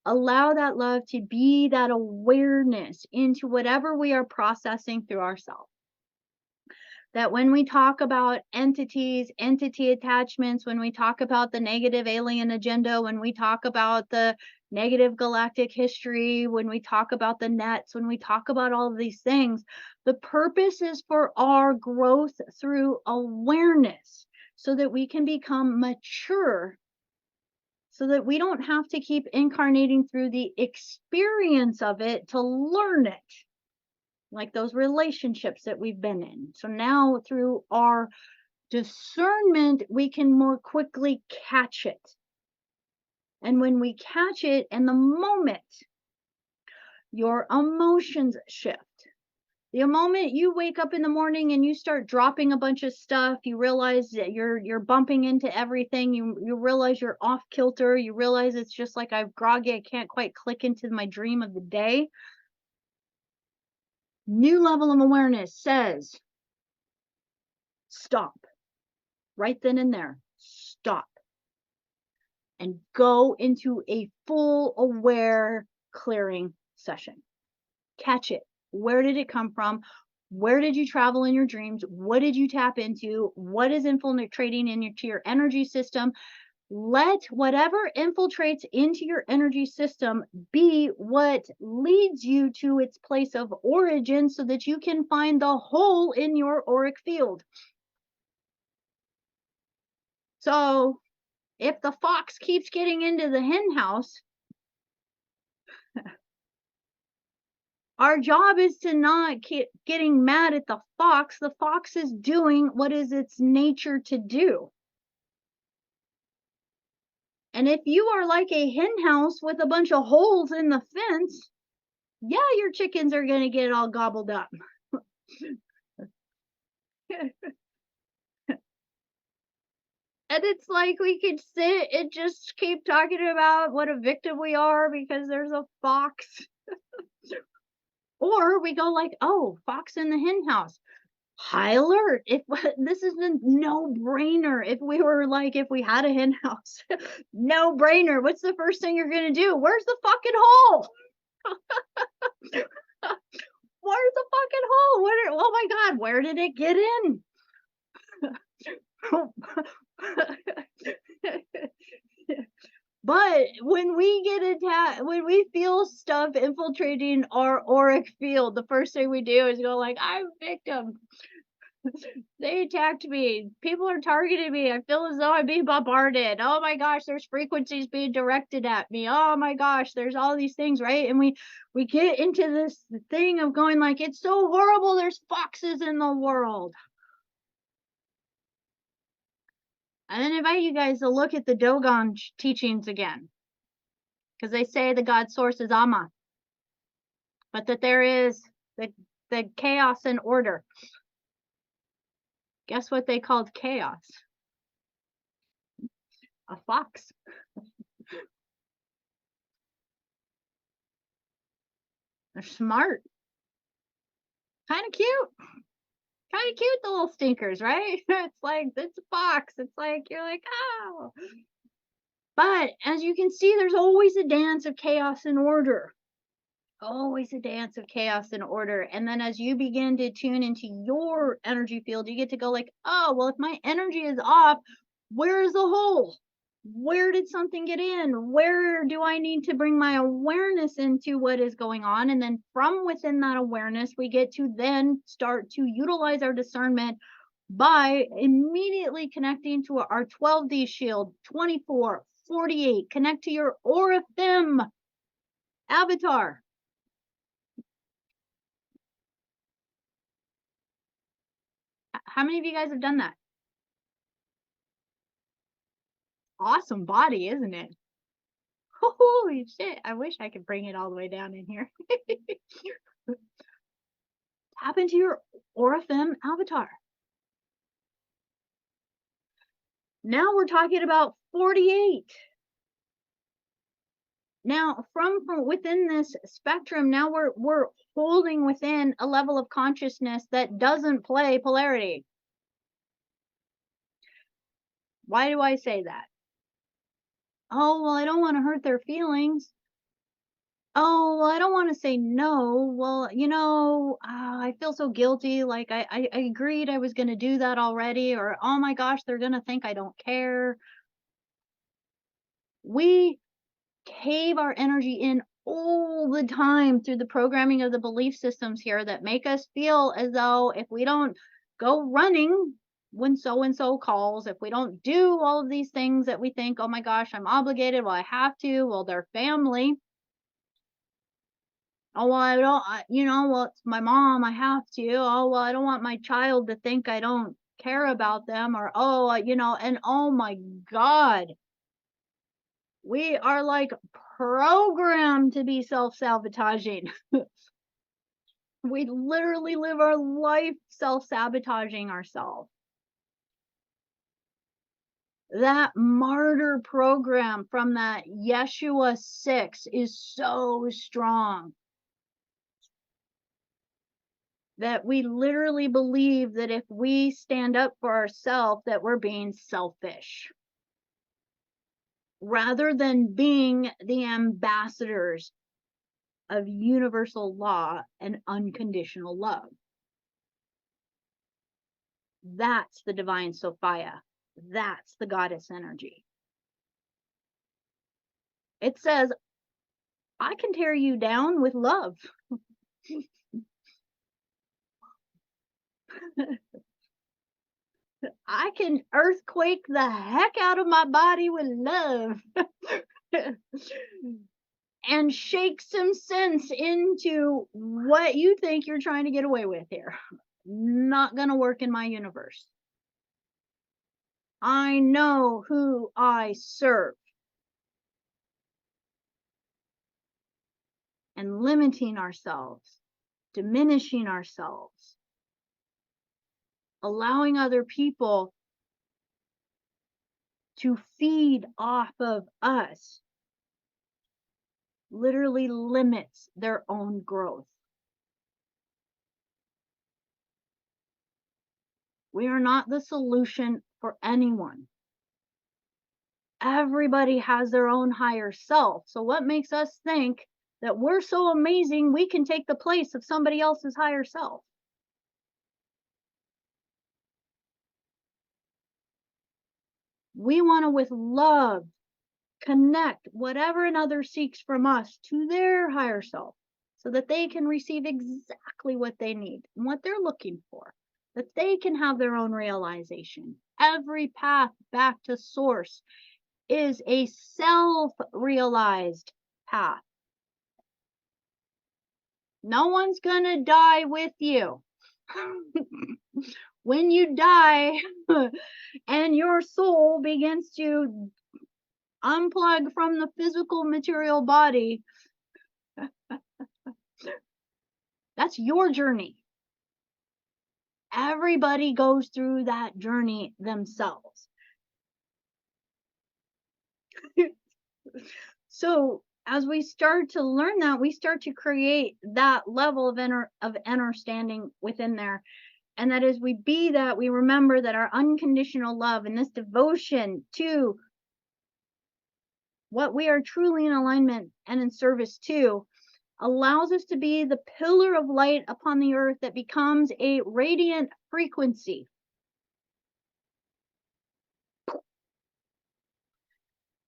allow that love to be that awareness into whatever we are processing through ourselves. That when we talk about entities, entity attachments, when we talk about the negative alien agenda, when we talk about the negative galactic history, when we talk about the nets, when we talk about all of these things, the purpose is for our growth through awareness so that we can become mature, so that we don't have to keep incarnating through the experience of it to learn it, like those relationships that we've been in. So now through our discernment, we can more quickly catch it. And when we catch it, in the moment, your emotions shift. The moment you wake up in the morning and you start dropping a bunch of stuff, you realize that you're bumping into everything. You realize you're off kilter. You realize it's just like I'm groggy. I can't quite click into my dream of the day. New level of awareness says, stop. Right then and there, stop. And go into a full aware clearing session. Catch it. Where did it come from? Where did you travel in your dreams? What did you tap into? What is infiltrating into your energy system? Let whatever infiltrates into your energy system be what leads you to its place of origin so that you can find the hole in your auric field. So if the fox keeps getting into the hen house, our job is to not keep getting mad at the fox. The fox is doing what is its nature to do. And if you are like a hen house with a bunch of holes in the fence, yeah, your chickens are going to get all gobbled up. And it's like we could sit and just keep talking about what a victim we are because there's a fox. Or we go like, oh, fox in the hen house. High alert. If this is a no-brainer. If we had a hen house, no brainer. What's the first thing you're gonna do? Where's the fucking hole? Where's the fucking hole? Oh my god, where did it get in? But when we get attacked, when we feel stuff infiltrating our auric field, the first thing we do is go like, I'm a victim. They attacked me. People are targeting me. I feel as though I'm being bombarded. Oh my gosh, there's frequencies being directed at me. Oh my gosh, there's all these things, right? And we get into this thing of going like, it's so horrible. There's foxes in the world. I then invite you guys to look at the Dogon teachings again, because they say the God source is Amma, but that there is the chaos and order. Guess what they called chaos? A fox. They're smart. Kind of cute. Kind of cute, the little stinkers, right? It's like, it's a fox. It's like, you're like, oh. But as you can see, there's always a dance of chaos and order. Always a dance of chaos and order. And then as you begin to tune into your energy field, you get to go like, oh, well, if my energy is off, where is the hole? Where did something get in? Where do I need to bring my awareness into what is going on? And then from within that awareness, we get to then start to utilize our discernment by immediately connecting to our 12D shield, 24, 48. Connect to your Orifim avatar. How many of you guys have done that? Awesome body, isn't it? Holy shit. I wish I could bring it all the way down in here. Tap into your Orifim avatar. Now we're talking about 48. Now, from within this spectrum, now we're holding within a level of consciousness that doesn't play polarity. Why do I say that? Oh, well, I don't want to hurt their feelings. Oh, well, I don't want to say no. Well, I feel so guilty. Like I agreed I was going to do that already. Or, oh my gosh, they're going to think I don't care. We cave our energy in all the time through the programming of the belief systems here that make us feel as though if we don't go running when so and so calls, if we don't do all of these things that we think, oh my gosh, I'm obligated, well, I have to, well, they're family. Oh, well, I don't, well, it's my mom, I have to. Oh, well, I don't want my child to think I don't care about them, or, oh, and oh my God, we are like programmed to be self-sabotaging. We literally live our life self-sabotaging ourselves. That martyr program from that Yeshua 6 is so strong that we literally believe that if we stand up for ourselves, that we're being selfish rather than being the ambassadors of universal law and unconditional love. That's the divine Sophia. That's the goddess energy. It says, I can tear you down with love. I can earthquake the heck out of my body with love. And shake some sense into what you think you're trying to get away with here. Not gonna work in my universe. I know who I serve. And limiting ourselves, diminishing ourselves, allowing other people to feed off of us literally limits their own growth. We are not the solution for anyone. Everybody has their own higher self. So what makes us think that we're so amazing we can take the place of somebody else's higher self? We want to, with love, connect whatever another seeks from us to their higher self so that they can receive exactly what they need and what they're looking for, that they can have their own realization. Every path back to source is a self-realized path. No one's gonna die with you. When you die and your soul begins to unplug from the physical material body, that's your journey. Everybody goes through that journey themselves. So as we start to learn that, we start to create that level of understanding within there. And that as we be that, we remember that our unconditional love and this devotion to what we are truly in alignment and in service to allows us to be the pillar of light upon the earth that becomes a radiant frequency.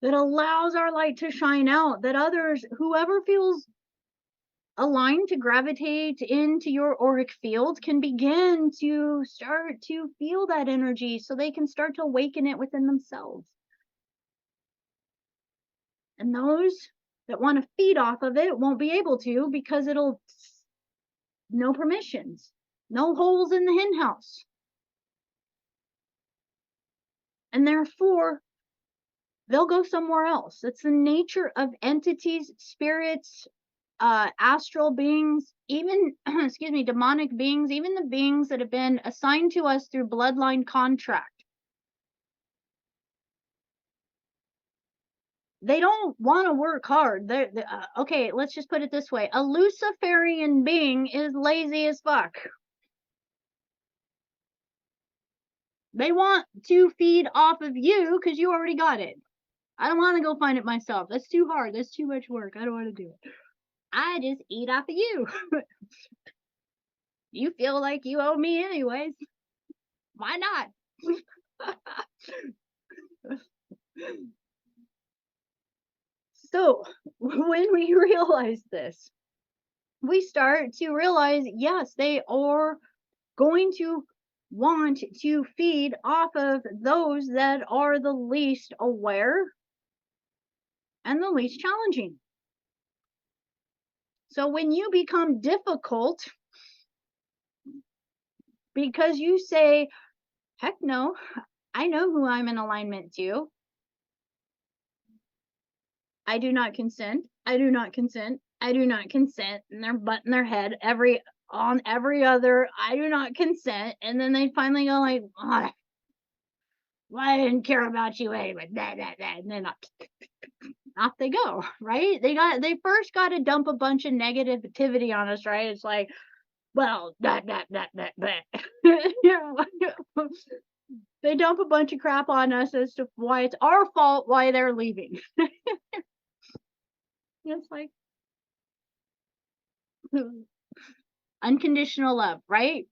That allows our light to shine out, that others, whoever feels aligned to gravitate into your auric field, can begin to start to feel that energy so they can start to awaken it within themselves. And those that want to feed off of it won't be able to because it'll no permissions, no holes in the hen house. And therefore, they'll go somewhere else. It's the nature of entities, spirits, astral beings, even, demonic beings, even the beings that have been assigned to us through bloodline contract. they don't want to work hard. Okay, let's just put it this way. A Luciferian being is lazy as fuck. They want to feed off of you because you already got it. I don't want to go find it myself. That's too hard. That's too much work. I don't want to do it. I just eat off of you. You feel like you owe me anyways. Why not? So, when we realize this, we start to realize yes, they are going to want to feed off of those that are the least aware and the least challenging. So when you become difficult because you say, heck no, I know who I'm in alignment to. I do not consent. I do not consent. I do not consent. And they're butting their head on every other, I do not consent. And then they finally go like, oh, well, I didn't care about you anyway. And then off they go, right? They first got to dump a bunch of negativity on us, right? It's like, well, that. They dump a bunch of crap on us as to why it's our fault why they're leaving. It's like unconditional love, right?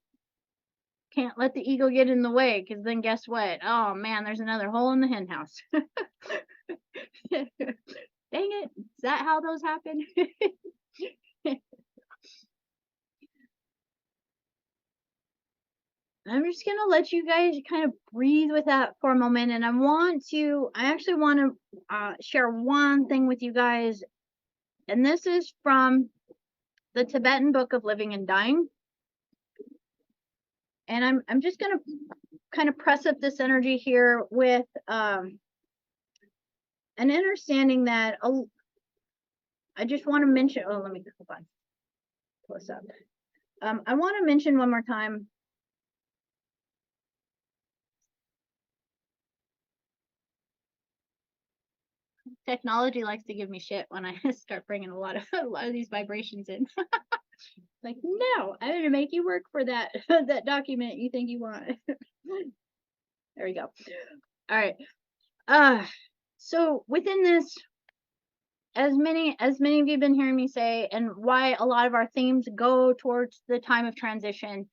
Can't let the ego get in the way because then guess what? Oh man, there's another hole in the hen house. Dang it. Is that how those happen? I'm just going to let you guys kind of breathe with that for a moment. And I actually want to share one thing with you guys. And this is from the Tibetan Book of Living and Dying. And I'm just going to kind of press up this energy here with an understanding that I just want to mention, let me hold on. Close up. I want to mention one more time. Technology likes to give me shit when I start bringing a lot of these vibrations in. Like, no, I'm going to make you work for that that document you think you want. There we go. All right. So within this, as many of you have been hearing me say, and why a lot of our themes go towards the time of transition,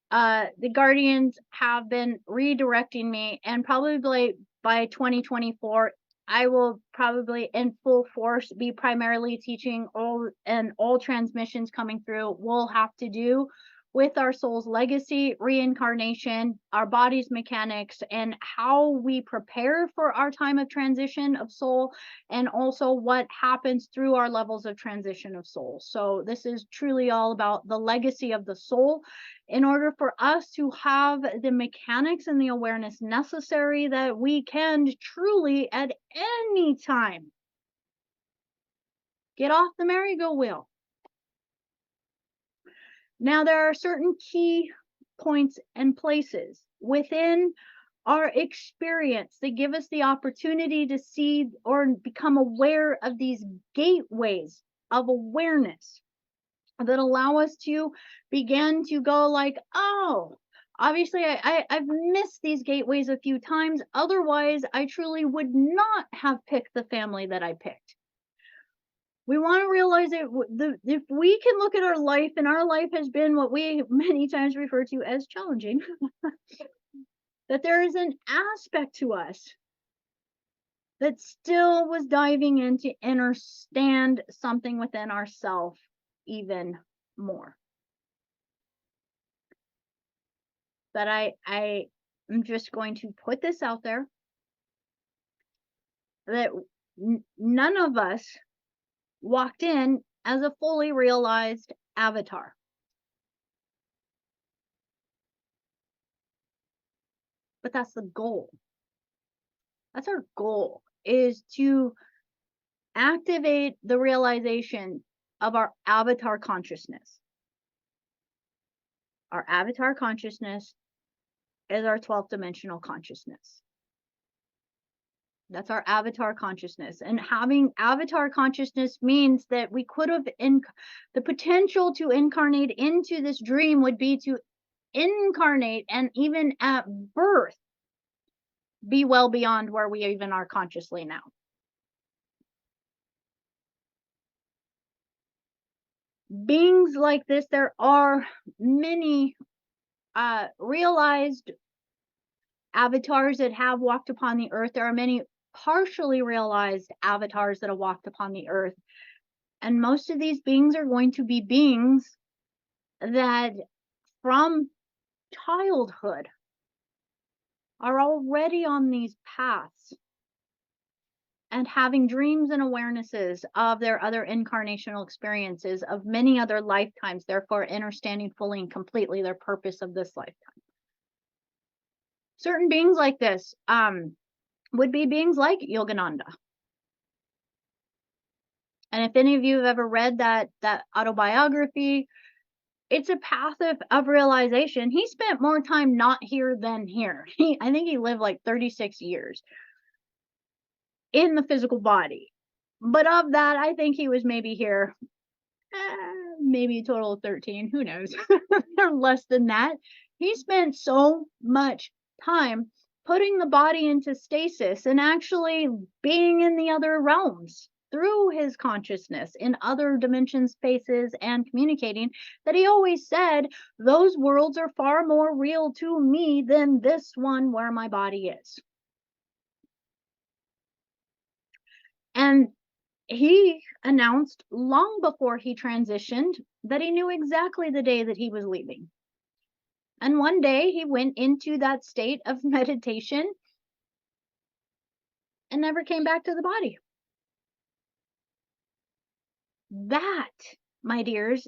the guardians have been redirecting me, and probably by 2024 I will probably in full force be primarily teaching all transmissions coming through will have to do with our soul's legacy, reincarnation, our body's mechanics, and how we prepare for our time of transition of soul, and also what happens through our levels of transition of soul. So this is truly all about the legacy of the soul in order for us to have the mechanics and the awareness necessary that we can truly at any time get off the merry-go wheel. Now, there are certain key points and places within our experience that give us the opportunity to see or become aware of these gateways of awareness that allow us to begin to go like, oh, obviously I've missed these gateways a few times. Otherwise, I truly would not have picked the family that I picked. We want to realize that if we can look at our life, and our life has been what we many times refer to as challenging, that there is an aspect to us that still was diving in to understand something within ourselves even more. But I am just going to put this out there that none of us walked in as a fully realized avatar. But that's the goal. That's our goal, is to activate the realization of our avatar consciousness. Our avatar consciousness is our 12th dimensional consciousness. That's our avatar consciousness. And having avatar consciousness means that we could have the potential to incarnate into this dream would be to incarnate and even at birth be well beyond where we even are consciously now. Beings like this, there are many realized avatars that have walked upon the earth. There are many partially realized avatars that have walked upon the earth. And most of these beings are going to be beings that from childhood are already on these paths and having dreams and awarenesses of their other incarnational experiences of many other lifetimes, therefore understanding fully and completely their purpose of this lifetime. Certain beings like this would be beings like Yogananda. And if any of you have ever read that autobiography, it's a path of realization. He spent more time not here than here. I think he lived like 36 years in the physical body. But of that, I think he was maybe here, maybe a total of 13. Who knows? Or less than that. He spent so much time putting the body into stasis and actually being in the other realms through his consciousness in other dimensions, spaces, and communicating, that he always said, those worlds are far more real to me than this one where my body is. And he announced long before he transitioned that he knew exactly the day that he was leaving. And one day he went into that state of meditation and never came back to the body. That, my dears,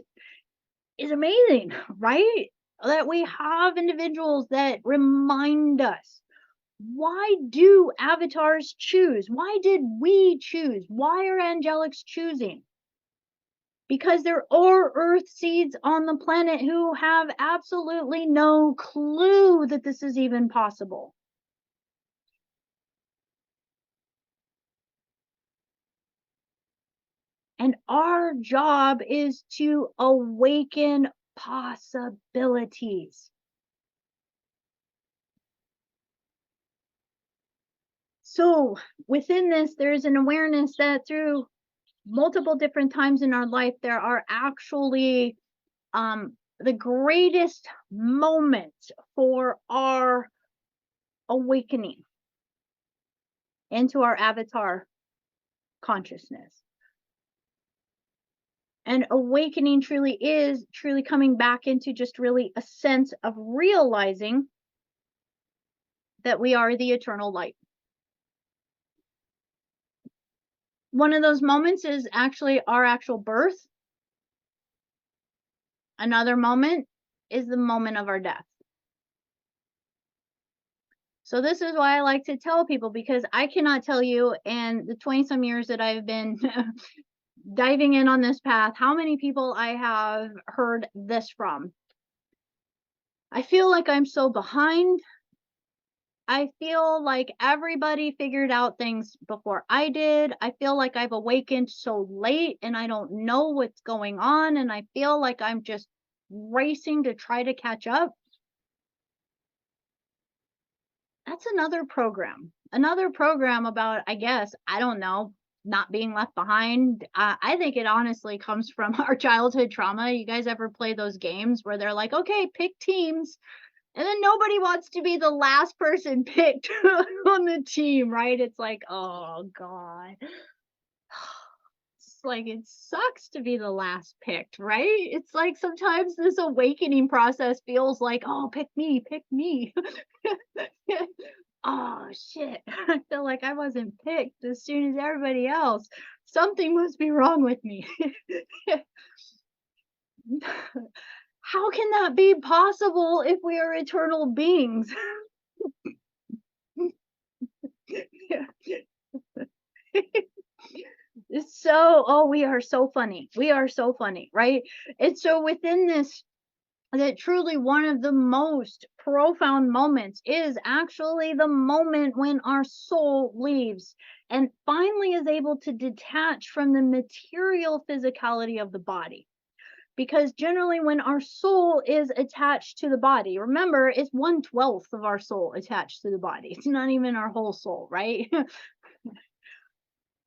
is amazing, right? That we have individuals that remind us. Why do avatars choose? Why did we choose? Why are angelics choosing? Because there are earth seeds on the planet who have absolutely no clue that this is even possible. And our job is to awaken possibilities. So within this, there's an awareness that through multiple different times in our life, there are actually the greatest moments for our awakening into our avatar consciousness. And awakening truly is truly coming back into just really a sense of realizing that we are the eternal light. One of those moments is actually our actual birth. Another moment is the moment of our death. So this is why I like to tell people, because I cannot tell you in the 20 some years that I've been diving in on this path, how many people I have heard this from. I feel like I'm so behind. I feel like everybody figured out things before I did. I feel like I've awakened so late and I don't know what's going on. And I feel like I'm just racing to try to catch up. That's another program about, I guess, I don't know, not being left behind. I think it honestly comes from our childhood trauma. You guys ever play those games where they're like, okay, pick teams, and then nobody wants to be the last person picked on the team, right? It's like, oh God. It's like, it sucks to be the last picked, right? It's like sometimes this awakening process feels like, oh, pick me, pick me. Oh shit. I feel like I wasn't picked as soon as everybody else. Something must be wrong with me. How can that be possible if we are eternal beings? It's so, oh, we are so funny. We are so funny, right? And so within this that truly one of the most profound moments is actually the moment when our soul leaves and finally is able to detach from the material physicality of the body. Because generally, when our soul is attached to the body, remember, it's 1/12 of our soul attached to the body. It's not even our whole soul, right?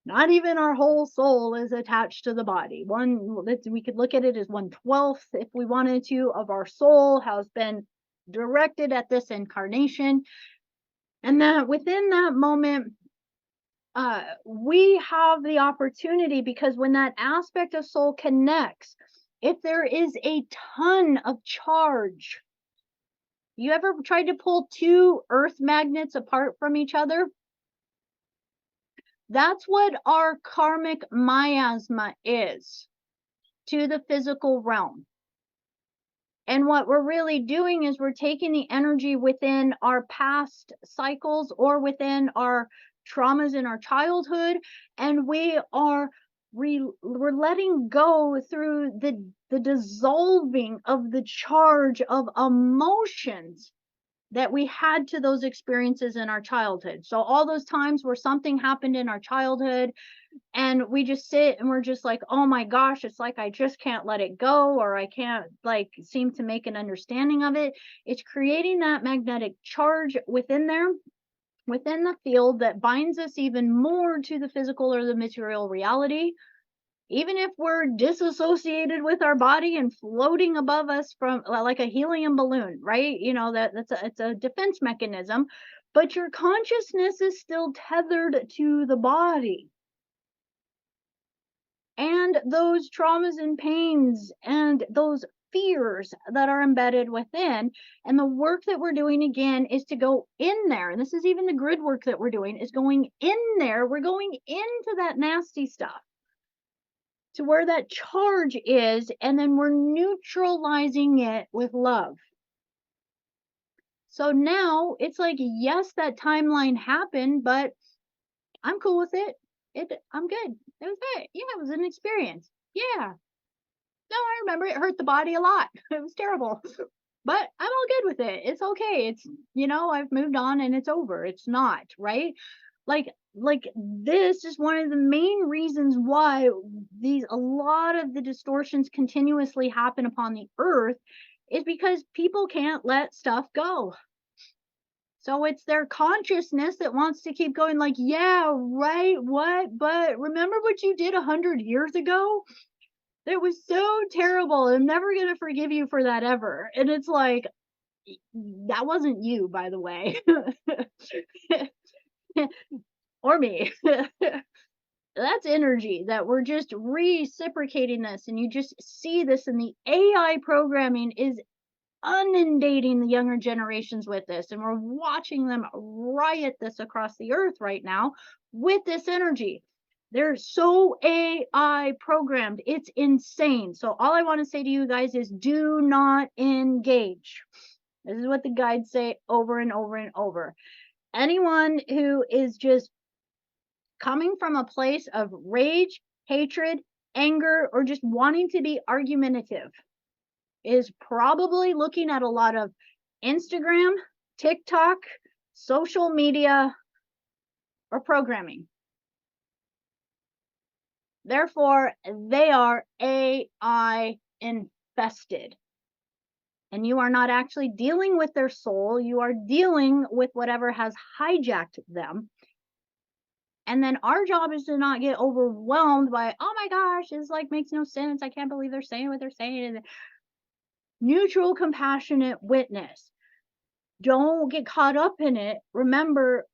Not even our whole soul is attached to the body. We could look at it as 1/12 if we wanted to of our soul has been directed at this incarnation. And that within that moment, we have the opportunity, because when that aspect of soul connects, if there is a ton of charge, you ever tried to pull two earth magnets apart from each other? That's what our karmic miasma is to the physical realm. And what we're really doing is we're taking the energy within our past cycles or within our traumas in our childhood, and we're letting go through the dissolving of the charge of emotions that we had to those experiences in our childhood. So all those times where something happened in our childhood and we just sit and we're just like, oh my gosh, it's like I just can't let it go, or I can't like seem to make an understanding of it. It's creating that magnetic charge within there, within the field, that binds us even more to the physical or the material reality. Even if we're disassociated with our body and floating above us from like a helium balloon, right? You know, it's a defense mechanism, but your consciousness is still tethered to the body. And those traumas and pains and those fears that are embedded within. And the work that we're doing again is to go in there. And this is even the grid work that we're doing, is going in there. We're going into that nasty stuff to where that charge is, and then we're neutralizing it with love. So now it's like, yes, that timeline happened, but I'm cool with it. I'm good. It was it. Yeah, it was an experience. Yeah. No, I remember it hurt the body a lot. It was terrible. But I'm all good with it. It's okay. I've moved on and it's over. It's not, right? Like this is one of the main reasons why a lot of the distortions continuously happen upon the earth, is because people can't let stuff go. So it's their consciousness that wants to keep going, like, yeah, right, what? But remember what you did 100 years ago? It was so terrible. I'm never going to forgive you for that ever. And it's like, that wasn't you, by the way. Or me. That's energy that we're just reciprocating this. And you just see this, and the AI programming is inundating the younger generations with this. And we're watching them riot this across the earth right now with this energy. They're so AI programmed. It's insane. So all I want to say to you guys is, do not engage. This is what the guides say over and over and over. Anyone who is just coming from a place of rage, hatred, anger, or just wanting to be argumentative is probably looking at a lot of Instagram, TikTok, social media, or programming. Therefore, they are AI infested. And you are not actually dealing with their soul. You are dealing with whatever has hijacked them. And then our job is to not get overwhelmed by, oh my gosh, this like makes no sense. I can't believe they're saying what they're saying. Neutral, compassionate witness. Don't get caught up in it. Remember,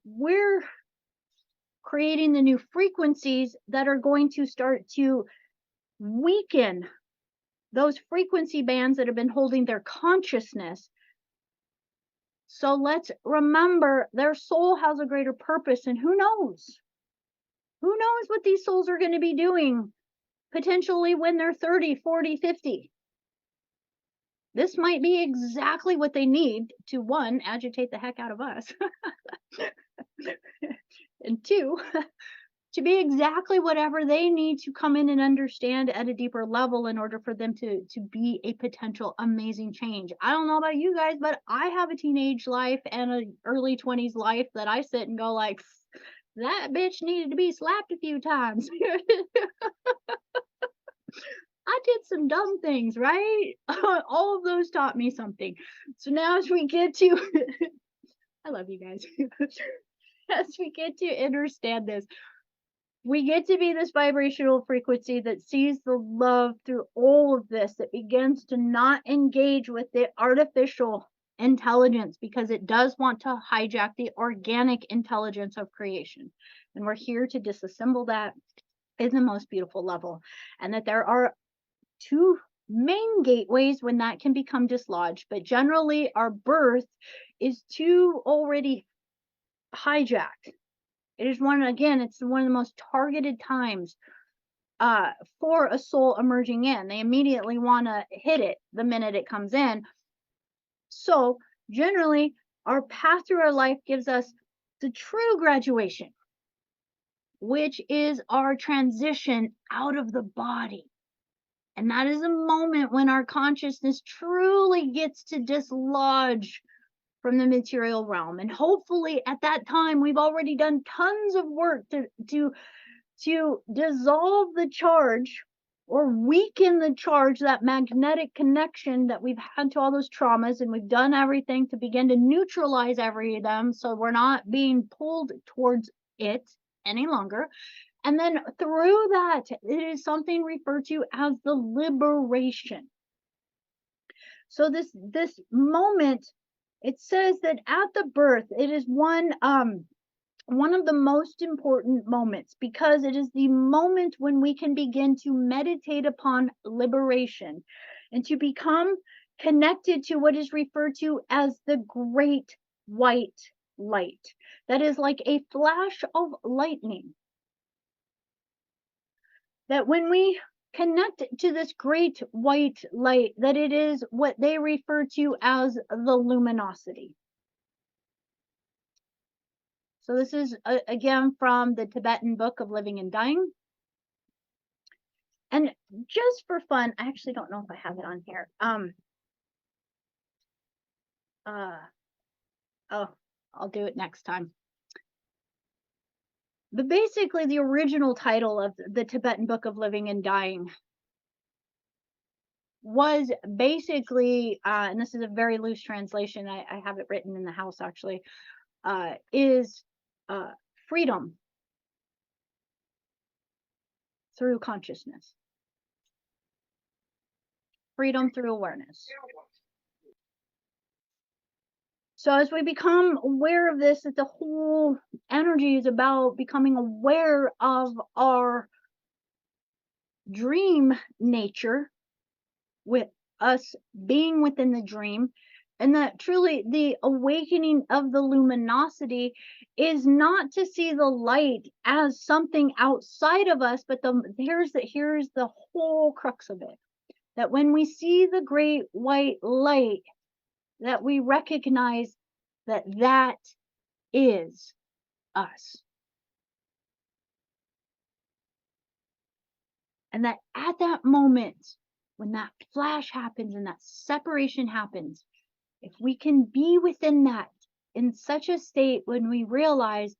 we're creating the new frequencies that are going to start to weaken those frequency bands that have been holding their consciousness. So let's remember, their soul has a greater purpose, and who knows? Who knows what these souls are going to be doing potentially when they're 30, 40, 50. This might be exactly what they need to, one, agitate the heck out of us, and two, to be exactly whatever they need to come in and understand at a deeper level in order for them to be a potential amazing change. I don't know about you guys, but I have a teenage life and an early 20s life that I sit and go like, that bitch needed to be slapped a few times. I did some dumb things, right? All of those taught me something. So now as we get to I love you guys. As we get to understand this, we get to be this vibrational frequency that sees the love through all of this, that begins to not engage with the artificial intelligence because it does want to hijack the organic intelligence of creation. And we're here to disassemble that in the most beautiful level. And that there are two main gateways when that can become dislodged, but generally our birth is too already hijacked. It is one, again, it's one of the most targeted times for a soul emerging in. They immediately want to hit it the minute it comes in. So generally our path through our life gives us the true graduation, which is our transition out of the body. And that is a moment when our consciousness truly gets to dislodge from the material realm. And hopefully at that time, we've already done tons of work to dissolve the charge or weaken the charge, that magnetic connection that we've had to all those traumas. And we've done everything to begin to neutralize every of them. So we're not being pulled towards it any longer. And then through that, it is something referred to as the liberation. So this moment, it says that at the birth, it is one of the most important moments because it is the moment when we can begin to meditate upon liberation and to become connected to what is referred to as the great white light. That is like a flash of lightning. That when we connect to this great white light, that it is what they refer to as the luminosity. So this is again from the Tibetan Book of Living and Dying. And just for fun, I actually don't know if I have it on here. Oh, I'll do it next time. But basically, the original title of the Tibetan Book of Living and Dying was basically, and this is a very loose translation, I have it written in the house actually, is freedom through consciousness, freedom through awareness. So as we become aware of this, that the whole energy is about becoming aware of our dream nature, with us being within the dream, and that truly the awakening of the luminosity is not to see the light as something outside of us, but here's the whole crux of it. That when we see the great white light, that we recognize that that is us. And that at that moment, when that flash happens and that separation happens, if we can be within that in such a state when we realize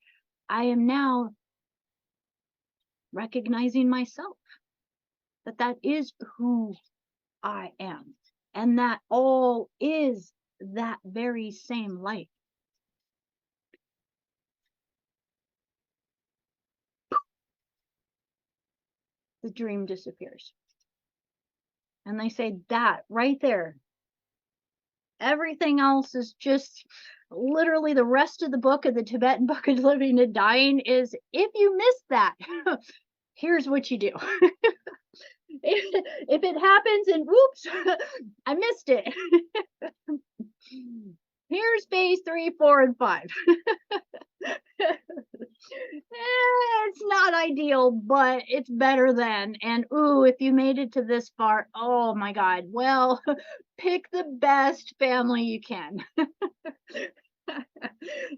I am now recognizing myself, that is who I am, and that all is that very same light. The dream disappears. And they say that right there, everything else is just literally the rest of the book of the Tibetan Book of Living and Dying is, if you missed that, here's what you do. If it happens and whoops, I missed it. Here's phase 3, 4, and 5. It's not ideal, but it's better than. And ooh, if you made it to this far, oh my God. Well, pick the best family you can.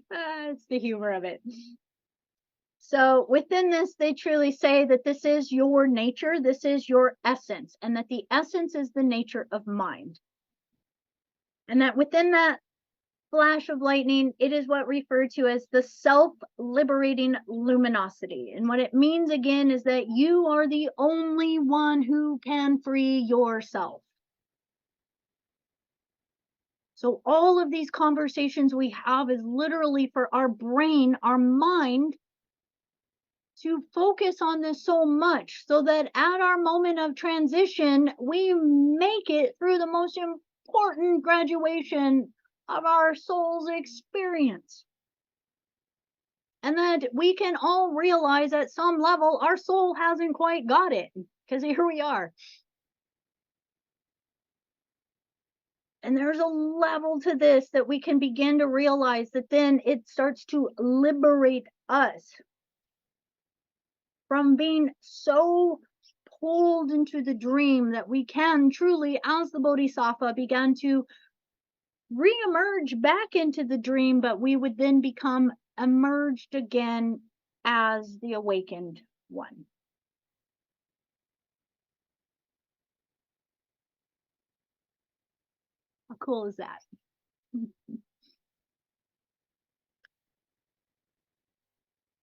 It's the humor of it. So within this, they truly say that this is your nature, this is your essence, and that the essence is the nature of mind. And that within that flash of lightning, it is what referred to as the self-liberating luminosity. And what it means again is that you are the only one who can free yourself. So all of these conversations we have is literally for our brain, our mind, to focus on this so much so that at our moment of transition, we make it through the most important graduation of our soul's experience. And that we can all realize at some level our soul hasn't quite got it, because here we are. And there's a level to this that we can begin to realize that then it starts to liberate us from being so pulled into the dream that we can truly, as the Bodhisattva, began to re-emerge back into the dream, but we would then become emerged again as the awakened one. How cool is that?